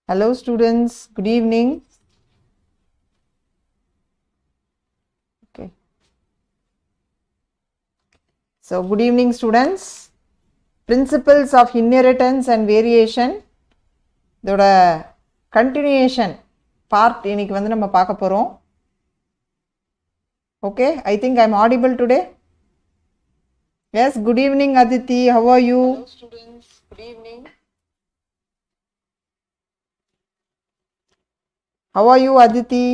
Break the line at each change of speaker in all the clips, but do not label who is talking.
Hello students, good evening. Okay. So good evening students. Principles of inheritance and variation. இதோட continuation part இன்னைக்கு வந்து நம்ம பார்க்க போறோம். Okay, I think I'm audible today. Yes, good evening Aditi, how are you? Hello students, good evening. How are you Aditi?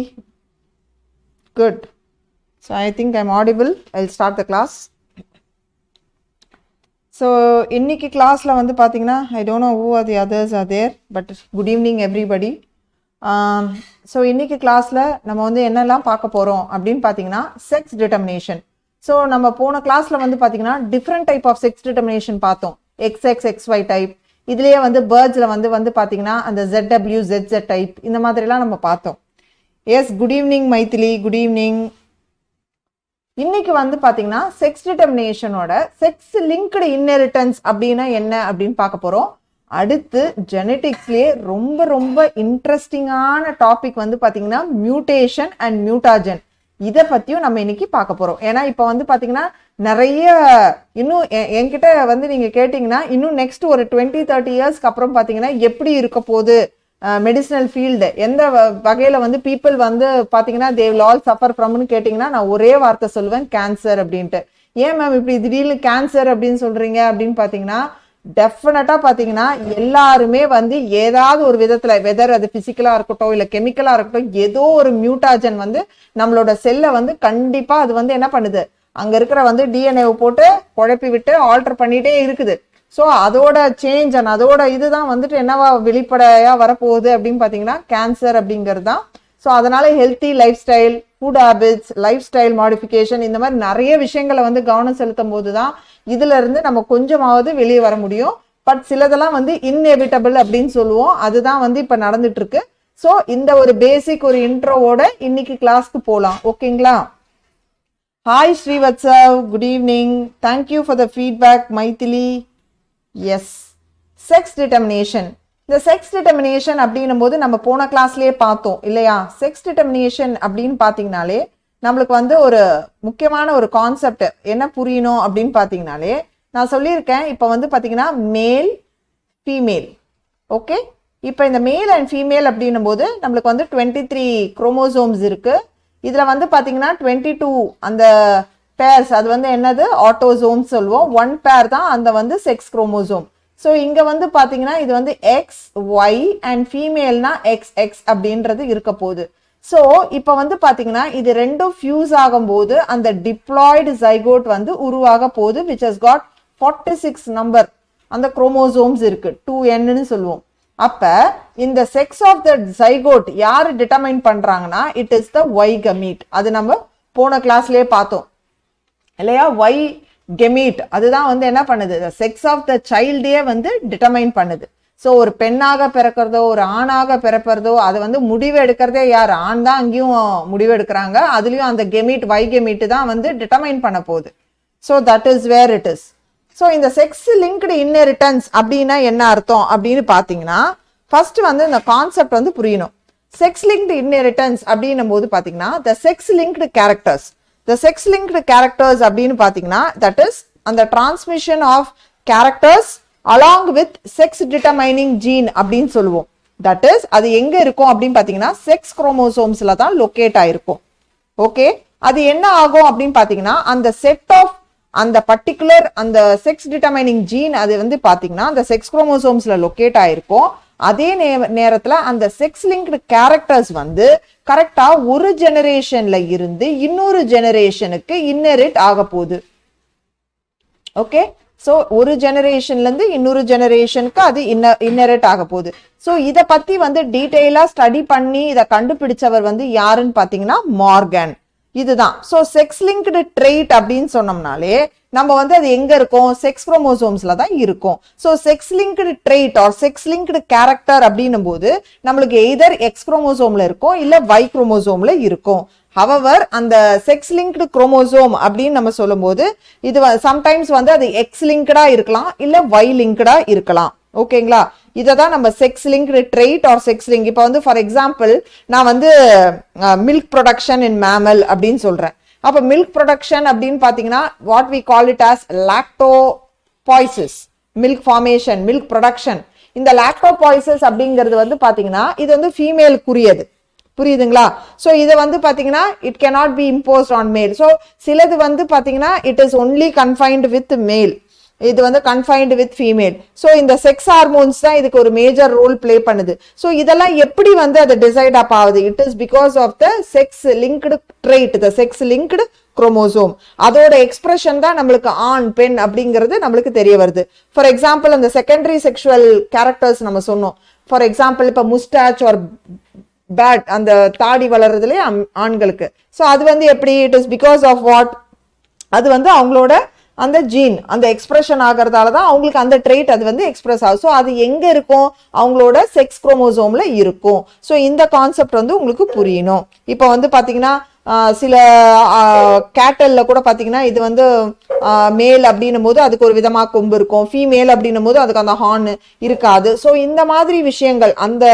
Good. So I think I'm audible. I'll start the class. So இன்னைக்கு கிளாஸ்ல வந்து பாத்தீங்கன்னா I don't know who are the others are there, but good evening everybody. So இன்னைக்கு கிளாஸ்ல நம்ம வந்து என்னெல்லாம் பார்க்க போறோம் அப்படின்னு பாத்தீங்கன்னா செக்ஸ் டிட்டர்மினேஷன். ஸோ நம்ம போன கிளாஸ்ல வந்து பாத்தீங்கன்னா different type of sex determination பார்த்தோம். XX, XY type. இதுலயே வந்து பேர்ட்ஸ்ல வந்து பாத்தீங்கன்னா அந்த ZW, ZZ டைப் இந்த மாதிரிலாம் நம்ம பார்த்தோம். Yes, good evening Maithili, good evening. இன்னைக்கு வந்து பாத்தீங்கன்னா செக்ஸ் டிட்டர்மினேஷனோட செக்ஸ் லிங்க்டு இன்ஹெரிட்டன்ஸ் அப்படின்னா என்ன அப்படின்னு பார்க்க போறோம். அடுத்து ஜெனெடிக்ஸ்லயே ரொம்ப ரொம்ப இன்ட்ரெஸ்டிங்கான டாபிக் வந்து பாத்தீங்கன்னா மியூட்டேஷன் அண்ட் மியூட்டாஜன். இதை பத்தியும் நம்ம இன்னைக்கு பார்க்க போறோம். ஏன்னா இப்ப வந்து பாத்தீங்கன்னா நிறைய இன்னும் என்கிட்ட வந்து நீங்க கேட்டீங்கன்னா இன்னும் நெக்ஸ்ட் ஒரு 20-30 இயர்ஸ்க்கு அப்புறம் பாத்தீங்கன்னா எப்படி இருக்க போகுது மெடிசினல் ஃபீல்டு, எந்த வகையில வந்து பீப்புள் வந்து பாத்தீங்கன்னா தே வில் ஆல் சஃபர் ஃப்ரம்னு கேட்டீங்கன்னா நான் ஒரே வார்த்தை சொல்லுவேன், கேன்சர் அப்படின்ட்டு. ஏன் மேம் இப்படி திடீர்னு கேன்சர் அப்படின்னு சொல்றீங்க அப்படின்னு பாத்தீங்கன்னா டெஃபினட்டா பாத்தீங்கன்னா எல்லாருமே வந்து ஏதாவது ஒரு விதத்துல, வெதர் அது பிசிக்கலா இருக்கட்டும் இல்ல கெமிக்கலா இருக்கட்டும், ஏதோ ஒரு மியூட்டாஜன் வந்து நம்மளோட செல்லை வந்து கண்டிப்பா அது வந்து என்ன பண்ணுது, அங்க இருக்கிற வந்து டிஎன்ஏவை போட்டு குழப்பி விட்டு ஆல்டர் பண்ணிட்டே இருக்குது. ஸோ அதோட சேஞ்ச் அண்ட் அதோட இதுதான் வந்துட்டு என்னவா வெளிப்படையா வரப்போகுது அப்படின்னு பாத்தீங்கன்னா கேன்சர் அப்படிங்கிறது தான். ஸோ அதனால healthy life style, food habits, life style modification இந்த மாதிரி நிறைய விஷயங்களை வந்து கவனம் செலுத்தும் போது தான் இதுல இருந்து நம்ம கொஞ்சமாவது வெளியே வர முடியும். பட் சிலதெல்லாம் வந்து இன்எவிட்டபிள் அப்படின்னு சொல்லுவோம். அதுதான் வந்து இப்ப நடந்துட்டு இருக்கு. ஸோ இந்த ஒரு பேசிக் ஒரு இன்ட்ரோவோட இன்னைக்கு கிளாஸ்க்கு போலாம். ஓகேங்களா? Hi Srivatsav, good evening. Thank you for the feedback Maithili. Yes, sex determination. இந்த செக்ஸ் டிட்டர்மினேஷன் அப்படின்னும் போது நம்ம போன கிளாஸ்லயே பார்த்தோம் இல்லையா? செக்ஸ் டிட்டர்மினேஷன் அப்படின்னு பாத்தீங்கன்னாலே நம்மளுக்கு வந்து ஒரு முக்கியமான ஒரு கான்செப்ட் என்ன புரியணும் அப்படின்னு பாத்தீங்கன்னாலே நான் சொல்லியிருக்கேன். இப்ப வந்து பாத்தீங்கன்னா மேல் ஃபீமேல். ஓகே, இப்ப இந்த மேல் அண்ட் ஃபீமேல் அப்படின்னும் போது நம்மளுக்கு வந்து 23 குரோமோசோம்ஸ் இருக்கு. இதுல வந்து பாத்தீங்கன்னா 22 அந்த பேர்ஸ், அது வந்து என்னது ஆட்டோசோம் சொல்லுவோம். 1 பேர் தான் அந்த வந்து செக்ஸ் குரோமோசோம். ஸோ இங்க வந்து பாத்தீங்கன்னா இது வந்து XY அண்ட் ஃபீமேல்னா XX அப்படின்றது இருக்க போகுது. ஸோ இப்போ வந்து பாத்தீங்கன்னா இது ரெண்டும் ஃபியூஸ் ஆகும்போது அந்த டிப்ளாய்டு ஜைகோட் வந்து உருவாக போகுது, விச் ஹஸ் காட் 46 நம்பர் அந்த குரோமோசோம்ஸ் இருக்கு, 2N சொல்லுவோம். அப்ப இந்த செக்ஸ் ஆஃப் த ஜைகோட் யாரு டிட்டர்மைன் பண்றாங்கன்னா it is the Y commit. அது நம்ம போன கிளாஸ்லயே பார்த்தோம் இல்லையா? Y கெமீட் அதுதான் வந்து என்ன பண்ணுது, செக்ஸ் ஆஃப் த சைல்டே வந்து டிட்டர்மைன் பண்ணுது. ஸோ ஒரு பெண்ணாக பிறக்கிறதோ ஒரு ஆணாக பிறப்பறதோ அது வந்து முடிவு எடுக்கிறதே யார்? ஆண் தான் அங்கேயும் முடிவு எடுக்கிறாங்க. அதுலயும் அந்த கெமீட் Y கெமீட் தான் வந்து டிட்டர்மைன் பண்ண போகுது. So that is where it is. So இந்த செக்ஸ் லிங்க்டு இன்ஹெரிட்டன்ஸ் அப்படின்னா என்ன அர்த்தம் அப்படின்னு பாத்தீங்கன்னா ஃபர்ஸ்ட் வந்து இந்த கான்செப்ட் வந்து புரியணும். செக்ஸ் லிங்க்டு இன்ஹெரிட்டன்ஸ் அப்படின்னும் போது பாத்தீங்கன்னா த sex linked characters, the sex linked characters அப்படின்னு பாத்தீங்கன்னா that is அந்த transmission of characters along with sex determining gene அப்படின்னு சொல்லுவோம். that is அது எங்க இருக்கும் அப்படின்னு பாத்தீங்கன்னா செக்ஸ் குரோமோசோம்ஸ்ல தான் லொகேட் ஆயிருக்கும். ஓகே, அது என்ன ஆகும் அப்படின்னு பாத்தீங்கன்னா அந்த செட் ஆஃப் அந்த பர்டிகுலர் அந்த செக்ஸ் டிட்டர்மைனிங் ஜீன் அது வந்து பாத்தீங்கன்னா அந்த செக்ஸ் குரோமோசோம்ஸ்ல லொகேட் ஆயிருக்கும். அதே நேரத்துல அந்த செக்ஸ் லிங்க்டு கேரக்டர்ஸ் வந்து கரெக்டா ஒரு ஜெனரேஷன்ல இருந்து இன்னொரு ஜெனரேஷனுக்கு இன்னெரிட் ஆக போகுது. ஓகே, சோ ஒரு ஜெனரேஷன்ல இருந்து இன்னொரு ஜெனரேஷனுக்கு அது இன்னெரிட் ஆக போகுது. சோ இத பத்தி வந்து டீடைலா ஸ்டடி பண்ணி இத கண்டுபிடிச்சவர் வந்து யாருன்னு பாத்தீங்கன்னா மார்கன். இதுதான். சோ செக்ஸ் லிங்க்டு ட்ரெய்ட் அப்படின்னு சொன்னோம்னாலே நம்ம வந்து அது எங்க இருக்கும், செக்ஸ் குரோமோசோம்ஸ்ல தான் இருக்கும். So sex linked trait or sex linked character அப்படின்னும் போது நம்மளுக்கு எய்தர் X குரோமோசோம்ல இருக்கும் இல்ல Y குரோமோசோம்ல இருக்கும். ஹவவர் அந்த செக்ஸ் லிங்க்டு குரோமோசோம் அப்படின்னு நம்ம சொல்லும் போது இது சம்டைம்ஸ் வந்து அது X லிங்க்டா இருக்கலாம் இல்ல Y லிங்க்டா இருக்கலாம். ஓகேங்களா? இதை தான் நம்ம sex linked trait or sex link. இப்போ வந்து ஃபார் எக்ஸாம்பிள் நான் வந்து மில்க் ப்ரொடக்ஷன் இன் மேமல் அப்படின்னு சொல்றேன். அப்போ மில்க் ப்ரொடக்ஷன் அப்படின்னு பார்த்தீங்கன்னா what we call it as lactopoiesis, milk formation, milk production. இந்த லாக்டோபாய்சிஸ் அப்படிங்கிறது வந்து பார்த்தீங்கன்னா இது வந்து ஃபீமேலுக்குரியது, புரியுதுங்களா? ஸோ இதை வந்து பார்த்தீங்கன்னா it cannot be imposed on male. So சிலது வந்து பார்த்தீங்கன்னா it is only confined with male, இது வந்து கன்ஃபைன்டு வித் ஃபீமேல். ஸோ இந்த செக்ஸ் ஹார்மோன்ஸ் தான் இதுக்கு ஒரு மேஜர் ரோல் பிளே பண்ணுது. ஸோ இதெல்லாம் எப்படி வந்து அது டிசைட் அப் ஆகுது? It is because of the sex linked trait, the sex linked chromosome. அதோட எக்ஸ்பிரஷன் தான் நம்மளுக்கு ஆண் பெண் அப்படிங்கிறது நம்மளுக்கு தெரிய வருது. ஃபார் எக்ஸாம்பிள் அந்த செகண்டரி செக்ஷுவல் கேரக்டர்ஸ் நம்ம சொன்னோம். ஃபார் எக்ஸாம்பிள் இப்போ முஸ்டாச் ஆர் பேட், அந்த தாடி வளர்றதுலேயே ஆண்களுக்கு. ஸோ அது வந்து எப்படி? It is because of what? அது வந்து அவங்களோட அந்த ஜீன் அந்த எக்ஸ்பிரஷன் ஆகிறதால தான் அவங்களுக்கு அந்த ட்ரெயிட் அது வந்து எக்ஸ்பிரஸ் ஆகும். ஸோ அது எங்க இருக்கும்? அவங்களோட செக்ஸ் குரோமோசோம்ல இருக்கும். ஸோ இந்த கான்செப்ட் வந்து உங்களுக்கு புரியணும். இப்போ வந்து பாத்தீங்கன்னா சில கேட்டல்ல கூட பாத்தீங்கன்னா இது வந்து மேல் அப்படின்னும் போது அதுக்கு ஒரு விதமா கொம்பு இருக்கும், ஃபீமேல் அப்படின்னும் போது அதுக்கு அந்த ஹார்ன் இருக்காது. ஸோ இந்த மாதிரி விஷயங்கள் அந்த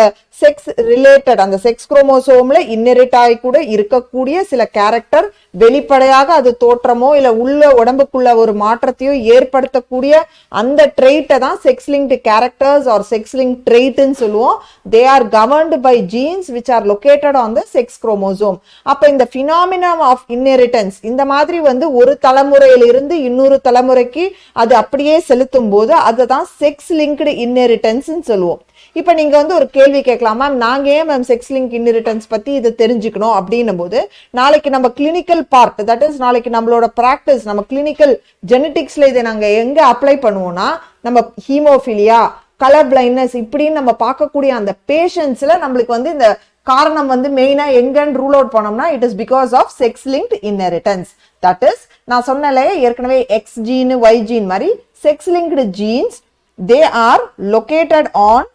செக்ஸ் ரிலேட்டட் அந்த செக்ஸ் குரோமோசோம்ல இன்னெரிட் ஆகி கூட இருக்கக்கூடிய சில கேரக்டர் வெளிப்படையாக அது தோற்றமோ இல்ல உள்ள உடம்புக்குள்ள ஒரு மாற்றத்தையோ ஏற்படுத்தக்கூடிய அந்த ட்ரெயிட்டை தான் sex linked characters or sex link ட்ரெயிட்னு சொல்லுவோம். They are governed by genes which are located on the sex chromosome. அப்ப இந்த பினாமினம் ஆஃப் இன்ஹெரிட்டன்ஸ் இந்த மாதிரி வந்து ஒரு தலைமுறையிலிருந்து இன்னொரு தலைமுறைக்கு அது அப்படியே செலுத்தும் போது அதுதான் செக்ஸ் லிங்க்டு இன்ஹெரிட்டன்ஸ் சொல்லுவோம். இப்ப நீங்க வந்து ஒரு கேள்வி கேட்கலாம், மேம் நாங்க ஏன் மேம் செக்ஸ் லிங்க் இன்ஹெரிட்டன்ஸ் பத்தி இதை தெரிஞ்சுக்கணும் அப்படின்னும் போது நாளைக்கு நம்ம கிளினிக்கல் பார்ட், தட் இஸ் நாளைக்கு நம்மளோட பிராக்டிஸ், நம்ம கிளினிக்கல் ஜெனடிக்ஸ்ல இதை நாங்க எங்க அப்ளை பண்ணுவோம்னா நம்ம ஹீமோஃபிலியா, கலர் பிளைண்ட்னஸ் இப்படின்னு நம்ம பார்க்கக்கூடிய அந்த பேஷண்ட்ஸ்ல நம்மளுக்கு வந்து இந்த காரணம் வந்து மெயினா எங்கன்னு ரூல் அவுட் பண்ணோம்னா it is because of sex linked inheritance. That is நான் சொன்னலே ஏற்கனவே எக்ஸ் ஜீன் ஒய் ஜீன் மாதிரி sex linked genes they are located on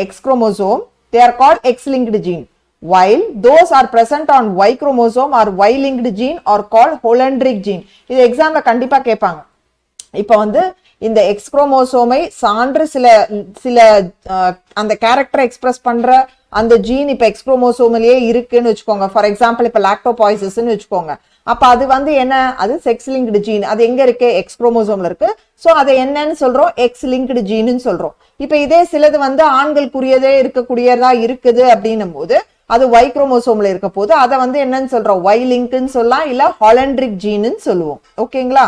X chromosome, they are called X-linked gene, while those are present on Y chromosome or Y-linked gene are called Holendric gene. இது எக்ஸாம்ல கண்டிப்பா கேட்பாங்க. இப்ப வந்து இந்த X குரோமோசோமை சான்று சில அந்த கேரக்டரை எக்ஸ்பிரஸ் பண்ற அந்த ஜீன் இப்ப எக்ஸ் குரோமோசோம்லயே இருக்குன்னு வச்சுக்கோங்க. ஃபார் எக்ஸாம்பிள் இப்ப லாக்டோபாய்சிஸ்ன்னு வச்சுக்கோங்க. அப்ப அது வந்து என்ன? அது செக்ஸ் லிங்க்டு ஜீன். அது எங்க இருக்கு? எக்ஸ் குரோமோசோம்ல இருக்கு. சோ அதை என்னன்னு சொல்றோம்? எக்ஸ் லிங்க்டு ஜீன்னு சொல்றோம். இப்ப இதே சிலது வந்து ஆண்களுக்குரியதே இருக்கக்கூடியதா இருக்குது அப்படின்னும் போது அது ஒய் குரோமோசோம்ல இருக்க போது அதை வந்து என்னன்னு சொல்றோம்? ஒய் லிங்க்னு சொல்லலாம், இல்ல ஹாலண்ட்ரிக் ஜீன்னு சொல்லுவோம். ஓகேங்களா?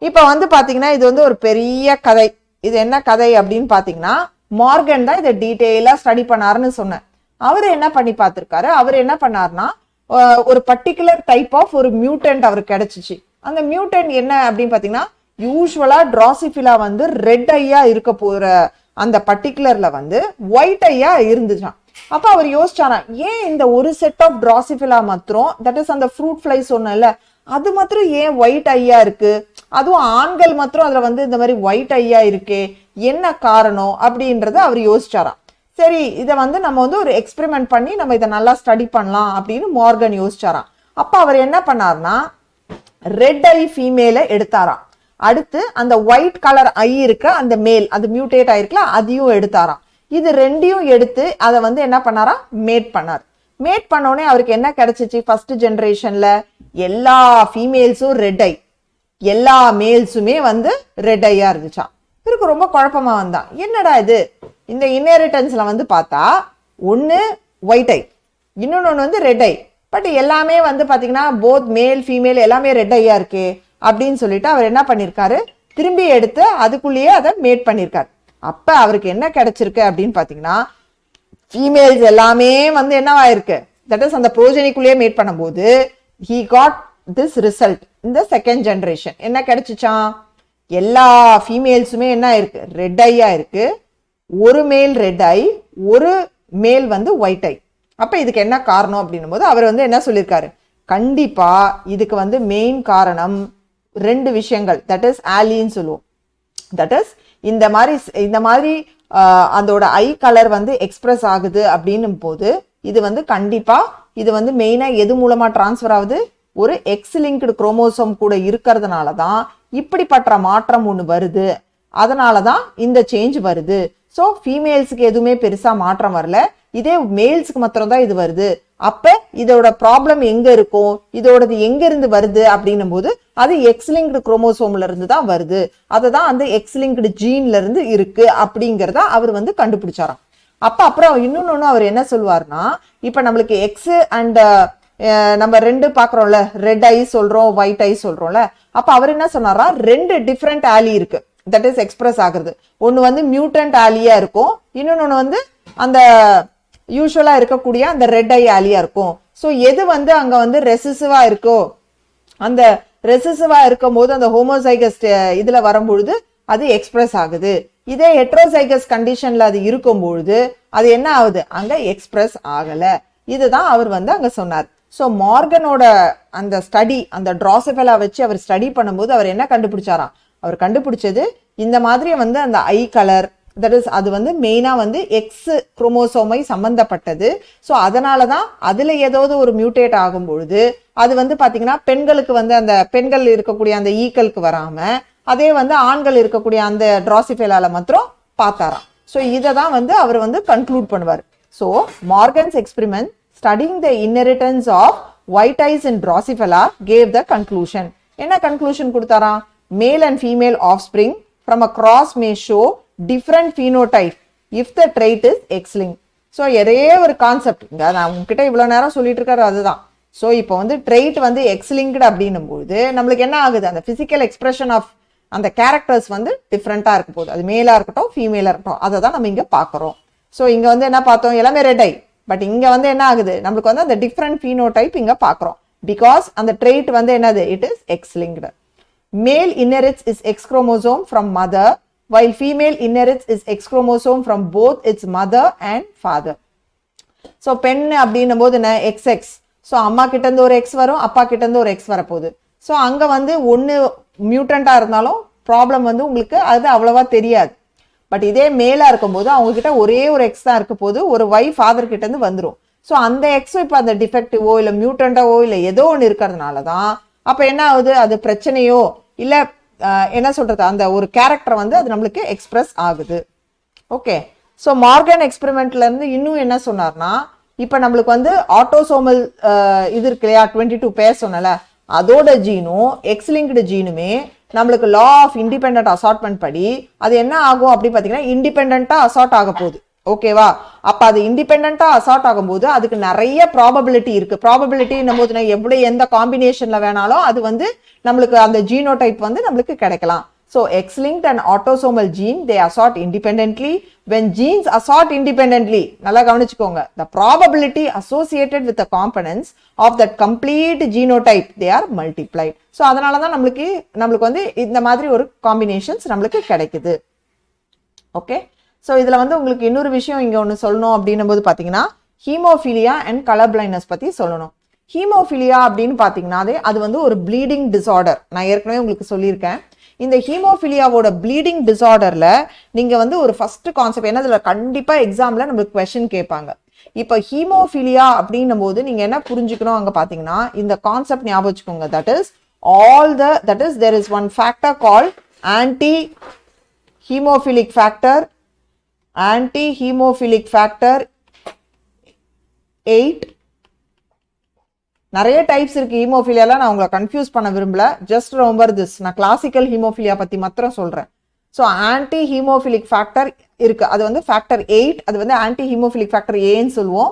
இப்ப வந்து பாத்தீங்கன்னா இது வந்து ஒரு பெரிய கதை. இது என்ன கதை அப்படின்னு பாத்தீங்கன்னா மார்கன் தான் இதை டீட்டெயிலா ஸ்டடி பண்ணாருன்னு சொன்னேன். அவர் என்ன பண்ணி பார்த்திருக்காரு? அவர் என்ன பண்ணாருன்னா ஒரு பர்டிகுலர் டைப் ஆஃப் ஒரு மியூட்டன்ட் அவருக்கு கிடைச்சிச்சு. அந்த மியூட்டன்ட் என்ன அப்படின்னு பாத்தீங்கன்னா யூஸ்வலா டிராசிபிலா வந்து ரெட் ஐயா இருக்க போற அந்த பர்டிகுலர்ல வந்து ஒயிட் ஐயா இருந்துச்சான். அப்ப அவர் யோசிச்சாராம், ஏன் இந்த ஒரு செட் ஆஃப் டிராசிபிலா மாத்திரம், தட் இஸ் அந்த ஃப்ரூட் ஃபிளை சொன்னல அது மாத்திரம் ஏன் ஒயிட் ஐயா இருக்கு, அதுவும் ஆண்கள் மாத்திரம் அதுல வந்து இந்த மாதிரி ஒயிட் ஐயா இருக்கே, என்ன காரணம் அப்படின்றத அவர் யோசிச்சாராம். சரி, இதை வந்து நம்ம வந்து ஒரு எக்ஸ்பெரிமெண்ட் பண்ணி நம்ம இதை நல்லா ஸ்டடி பண்ணலாம் அப்படின்னு மார்கன் யோசிச்சாராம். அப்ப அவர் என்ன பண்ணார்னா ரெட் ஐ ஃபீமேல எடுத்தாராம். அடுத்து அந்த ஒயிட் கலர் ஐ இருக்க அந்த மேல், அது மியூட்டேட் ஆயிருக்கல, அதையும் எடுத்தாராம். இது ரெண்டையும் எடுத்து அதை வந்து என்ன பண்ணாராம்? மேட் பண்ணார். மேட் பண்ணோடனே அவருக்கு என்ன கிடைச்சிச்சு? ஃபர்ஸ்ட் ஜெனரேஷன்ல எல்லா ஃபீமேல்ஸும் ரெட் ஐ, எல்லா மேல்ஸுமே வந்து ரெட் ஐயா இருந்துச்சான். இவருக்கு ரொம்ப குழப்பமா வந்தான், என்னடா இது இந்த இன்ஹெரிட்டன்ஸ்ல வந்து பார்த்தா ஒன்னு ஒயிட் ஐ, இன்னொன்னு வந்து ரெட் ஐ, பட் எல்லாமே வந்து பாத்தீங்கன்னா போத் மேல் ஃபீமேல் எல்லாமே ரெட் ஐயா இருக்கு அப்படின்னு சொல்லிட்டு அவர் என்ன பண்ணிருக்காரு? திரும்பி எடுத்து அதுக்குள்ளேயே அதை மேட் பண்ணிருக்காரு. அப்ப அவருக்கு என்ன கிடைச்சிருக்கு அப்படின்னு பாத்தீங்கன்னா ஃபீமேல்ஸ் எல்லாமே வந்து என்னவாயிருக்கு? தட் இஸ் அந்த ப்ரோஜனிக்குள்ளேயே மேட் பண்ணும்போது he got this result in the second generation. என்ன கிடைச்சிச்சான்? எல்லா ஃபீமேல்ஸுமே என்ன இருக்கு? ரெட் ஐயா இருக்கு. ஒரு மேல் ரெட் ஐ, ஒரு மேல் வந்து ஒயிட் ஐ. அப்ப இதுக்கு என்ன காரணம் அப்படின்னும் போது அவர் வந்து என்ன சொல்லியிருக்காரு? கண்டிப்பா இதுக்கு வந்து மெயின் காரணம் ரெண்டு விஷயங்கள், தட் இஸ் ஆலின்னு சொல்லுவோம். தட் இஸ் இந்த மாதிரி அதோட ஐ கலர் வந்து எக்ஸ்பிரஸ் ஆகுது அப்படின்னும் போது இது வந்து கண்டிப்பா இது வந்து மெயினா எது மூலமா டிரான்ஸ்ஃபர் ஆகுது? ஒரு எக்ஸ் லிங்க்டு குரோமோசோம் கூட இருக்கிறதுனால தான் இப்படிப்பட்ட மாற்றம் ஒன்று வருது. அதனால தான் இந்த சேஞ்ச் வருது. ஸோ ஃபீமேல்ஸுக்கு எதுவுமே பெருசா மாற்றம் வரல, இதே மேல்ஸுக்கு மாத்திரம் தான் இது வருது. அப்ப இதோட ப்ராப்ளம் எங்க இருக்கும், இதோடது எங்க இருந்து வருது அப்படின்னும் போது அது எக்ஸ்லிங்க்டு குரோமோசோம்ல இருந்து தான் வருது. அதுதான் அந்த எக்ஸ்லிங்க்டு ஜீன்ல இருந்து இருக்கு அப்படிங்கறத அவர் வந்து கண்டுபிடிச்சாராம். அப்புறம் இன்னொன்னு அவர் என்ன சொல்லுவார்னா, இப்ப நம்மளுக்கு எக்ஸ் அண்ட் நம்ம ரெண்டு பாக்குறோம்ல, ரெட் ஐ சொல்றோம், ஒயிட் ஐ சொல்றோம்ல. அப்ப அவர் என்ன சொன்னாரா, ரெண்டு டிஃப்ரெண்ட் ஆலி இருக்கு, தட் இஸ் எக்ஸ்பிரஸ் ஆகுறது. ஒன்னு வந்து மியூட்டன்ட் ஆலியா இருக்கும், இன்னொன்னு வந்து அந்த யூஸ்வலா இருக்கக்கூடிய அந்த ரெட் ஐ ஆலியா இருக்கும். ஸோ எது வந்து அங்க வந்து ரெசிசிவா இருக்கோ, அந்த ரெசிசிவா இருக்கும் போது அந்த ஹோமோசைகஸ் இதுல வரும்பொழுது அது எக்ஸ்பிரஸ் ஆகுது. இதே ஹெட்ரோசைகஸ் கண்டிஷன்ல அது இருக்கும்பொழுது அது என்ன ஆகுது, அங்க எக்ஸ்பிரஸ் ஆகல. இதுதான் அவர் வந்து அங்க சொன்னார். ஸோ மார்கனோட அந்த ஸ்டடி, அந்த ட்ராசோஃபெலா வச்சு அவர் ஸ்டடி பண்ணும்போது அவர் என்ன கண்டுபிடிச்சாராம், அவர் கண்டுபிடிச்சது இந்த மாதிரி வந்து அந்த ஐ கலர், தட் இஸ் அது வந்து மெயினா வந்து எக்ஸ் குரோமோசோமை சம்பந்தப்பட்டது. ஸோ அதனாலதான் அதுல ஏதாவது ஒரு மியூட்டேட் ஆகும் பொழுது அது வந்து பாத்தீங்கன்னா பெண்களுக்கு வந்து அந்த பெண்கள் இருக்கக்கூடிய அந்த ஈக்களுக்கு வராம அதே வந்து ஆண்கள் இருக்கக்கூடிய அந்த ட்ராசிஃபெலால மாத்திரம் பார்த்தாராம். ஸோ இதை தான் வந்து அவர் வந்து கன்க்ளூட் பண்ணுவார். So Morgan's experiment studying the inheritance of white eyes in Drosophila gave the conclusion. என்ன கன்க்ளூஷன் கொடுத்தாராம், male and female offspring from a cross may show different phenotype if the trait is X-linked. ஸோ ஒரே ஒரு concept நான் உங்ககிட்ட இவ்வளவு நேரம் சொல்லிட்டு இருக்காரு, அதுதான். ஸோ இப்போ வந்து ட்ரெயிட் வந்து எக்ஸ்லிங்க்டு அப்படின்னும் போது நம்மளுக்கு என்ன ஆகுது, அந்த பிசிக்கல் எக்ஸ்பிரஷன் ஆஃப் அந்த கேரக்டர்ஸ் வந்து டிஃப்ரெண்டா இருக்க போகுது. அது மேலா இருக்கட்டும் ஃபீமேலா இருக்கட்டும், அதை தான் நம்ம இங்க பாக்குறோம். ஸோ இங்க வந்து என்ன பார்த்தோம், எல்லாமே ரெட் ஐ, பட் இங்க வந்து என்ன ஆகுது, நம்மளுக்கு வந்து அந்த டிஃப்ரெண்ட் ஃபீனோடைப் இங்க பாக்குறோம். பிகாஸ் அந்த ட்ரெயிட் வந்து என்னது, இட் இஸ் எக்ஸ்லிங்க்டு. மேல் inherits is X chromosome from mother while female inherits is X chromosome from both its mother and father. So பெண் அப்படின்னும் போது என்ன, XX. ஸோ அம்மா கிட்ட இருந்து ஒரு எக்ஸ் வரும், அப்பா கிட்ட இருந்து ஒரு எக்ஸ் வரப்போகுது. ஸோ அங்க வந்து ஒன்னு மியூட்டண்டா இருந்தாலும் ப்ராப்ளம் வந்து உங்களுக்கு அது அவ்வளவா தெரியாது. பட் இதே மேலா இருக்கும்போது அவங்க கிட்ட ஒரே ஒரு எக்ஸ் தான் இருக்க போது, ஒரு ஒய் ஃபாதர் கிட்ட இருந்து வந்துடும். ஸோ அந்த எக்ஸோ இப்போ அந்த டிஃபெக்டிவோ இல்லை மியூட்டண்டாவோ இல்லை ஏதோ ஒன்று இருக்கிறதுனால தான் அப்ப என்ன ஆகுது, அது பிரச்சனையோ இல்ல என்ன சொல்றது, அந்த ஒரு கேரக்டர் வந்து அது நம்மளுக்கு எக்ஸ்பிரஸ் ஆகுது. ஓகே, ஸோ மார்கன் எக்ஸ்பெரிமெண்ட்ல இருந்து இன்னும் என்ன சொன்னார்னா, இப்ப நம்மளுக்கு வந்து ஆட்டோசோமல் இது இருக்கு இல்லையா, 22 பேர் சொன்னல, அதோட ஜீனும் எக்ஸ்லிங்க்டு ஜீனுமே நம்மளுக்கு லா ஆஃப் இண்டிபெண்டன்ட் அசார்ட்மெண்ட் படி அது என்ன ஆகும் அப்படி பாத்தீங்கன்னா இண்டிபெண்டா அசார்ட் ஆக போகுது. ஓகேவா, அப்ப அது இண்டிபெண்டா அசார்ட் ஆகும்போது அதுக்கு நிறைய ப்ராபபிலிட்டி இருக்கு. ப்ராபபிலிட்டி போது எவ்வளவு எந்த காம்பினேஷன்ல வேணாலும் அது வந்து நம்மளுக்கு அந்த ஜீனோடைப் வந்து நம்மளுக்கு கிடைக்கலாம். So X-linked and autosomal gene they assort independently. When genes assort independently, நல்லா கவனிச்சுக்கோங்க, the probability associated with the components of that complete genotype they are multiplied. So அதனால தான் நம்மளுக்கு வந்து இந்த மாதிரி ஒரு காம்பினேஷன்ஸ் நம்மளுக்கு கிடைக்குது. ஓகே, ஸோ இதுல வந்து உங்களுக்கு இன்னொரு விஷயம் இங்க ஒன்று சொல்லணும் அப்படின்னும் போது பாத்தீங்கன்னா ஹீமோஃபிலியா அண்ட் கலர் பிளைண்ட்னஸ் பத்தி சொல்லணும். ஹீமோஃபிலியா அப்படின்னு பாத்தீங்கன்னா அது வந்து ஒரு ப்ளீடிங் டிசார்டர். நான் ஏற்கனவே உங்களுக்கு சொல்லியிருக்கேன். இந்த ஹீமோஃபிலியாவோட ப்ளீடிங் டிசார்டர்ல நீங்க வந்து ஒரு ஃபர்ஸ்ட் கான்செப்ட் என்ன, இதுல கண்டிப்பா எக்ஸாம்ல நம்மளுக்கு क्वेश्चन கேட்பாங்க. இப்ப ஹீமோஃபிலியா அப்படின்னும் போது நீங்க என்ன புரிஞ்சுக்கணும் அங்க பாத்தீங்கன்னா இந்த கான்செப்ட் ஞாபகம் வச்சுக்கோங்க. that is there is one factor called anti-hemophilic factor 8. நிறைய டைப்ஸ் இருக்கு ஹீமோஃபிலியால, நான் உங்களை கன்ஃபியூஸ் பண்ண விரும்பல. ஜஸ்ட் ரிமெம்பர் திஸ், நான் கிளாசிக்கல் ஹீமோஃபிலியா பத்தி மாத்திரம் சொல்றேன். ஸோ ஆன்டி ஹீமோஃபிலிக் ஃபேக்டர் இருக்கு, அது வந்து ஃபேக்டர் 8, அது வந்து ஆன்டி ஹீமோஃபிலிக் ஃபேக்டர் ஏன்னு சொல்லுவோம்.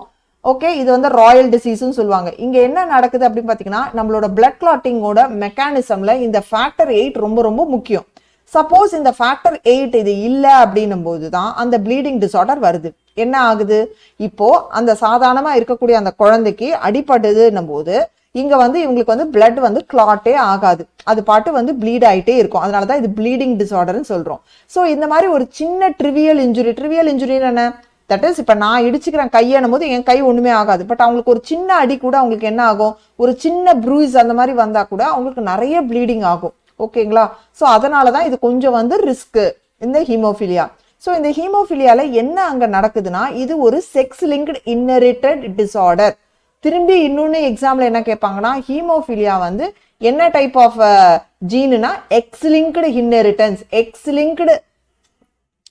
ஓகே, இது வந்து ராயல் டிசீஸ்ன்னு சொல்லுவாங்க. இங்க என்ன நடக்குது அப்படின்னு பாத்தீங்கன்னா நம்மளோட பிளட் கிளாட்டிங்கோட மெக்கானிசம்ல இந்த ஃபேக்டர் 8 ரொம்ப ரொம்ப முக்கியம். சப்போஸ் இந்த ஃபேக்டர் 8 இது இல்ல அப்படின்னும் போதுதான் அந்த ப்ளீடிங் டிசார்டர் வருது. என்ன ஆகுது, இப்போ அந்த சாதாரணமா இருக்கக்கூடிய அந்த குழந்தைக்கு அடிபடுதுன்னும் போது இங்க வந்து இவங்களுக்கு வந்து பிளட் வந்து கிளாட்டே ஆகாது, அது பாட்டு வந்து ப்ளீட் ஆயிட்டே இருக்கும். அதனாலதான் இது ப்ளீடிங் டிசார்டர்னு சொல்றோம். ஸோ இந்த மாதிரி ஒரு சின்ன ட்ரிவியல் இன்ஜுரி என்ன, தட் இஸ் இப்ப நான் இடிச்சுக்கிறேன் கையனும் போது என் கை ஒண்ணுமே ஆகாது. பட் அவங்களுக்கு ஒரு சின்ன அடி கூட அவங்களுக்கு என்ன ஆகும், ஒரு சின்ன ப்ரூஸ் அந்த மாதிரி வந்தா கூட அவங்களுக்கு நிறைய ப்ளீடிங் ஆகும். ஓகேங்களா, ஸோ அதனாலதான் இது கொஞ்சம் வந்து ரிஸ்க் இந்த ஹீமோஃபிலியா. ஸோ இந்த ஹீமோஃபிலியால என்ன அங்க நடக்குதுன்னா இது ஒரு செக்ஸ் லிங்க்டு இன்ஹெரிட்டட் டிசார்டர். திரும்பி இன்னொன்னு எக்ஸாம்ல என்ன கேட்பாங்கன்னா ஹீமோஃபிலியா வந்து என்ன டைப் ஆஃப் ஜீனுனா X linked inheritance. X linked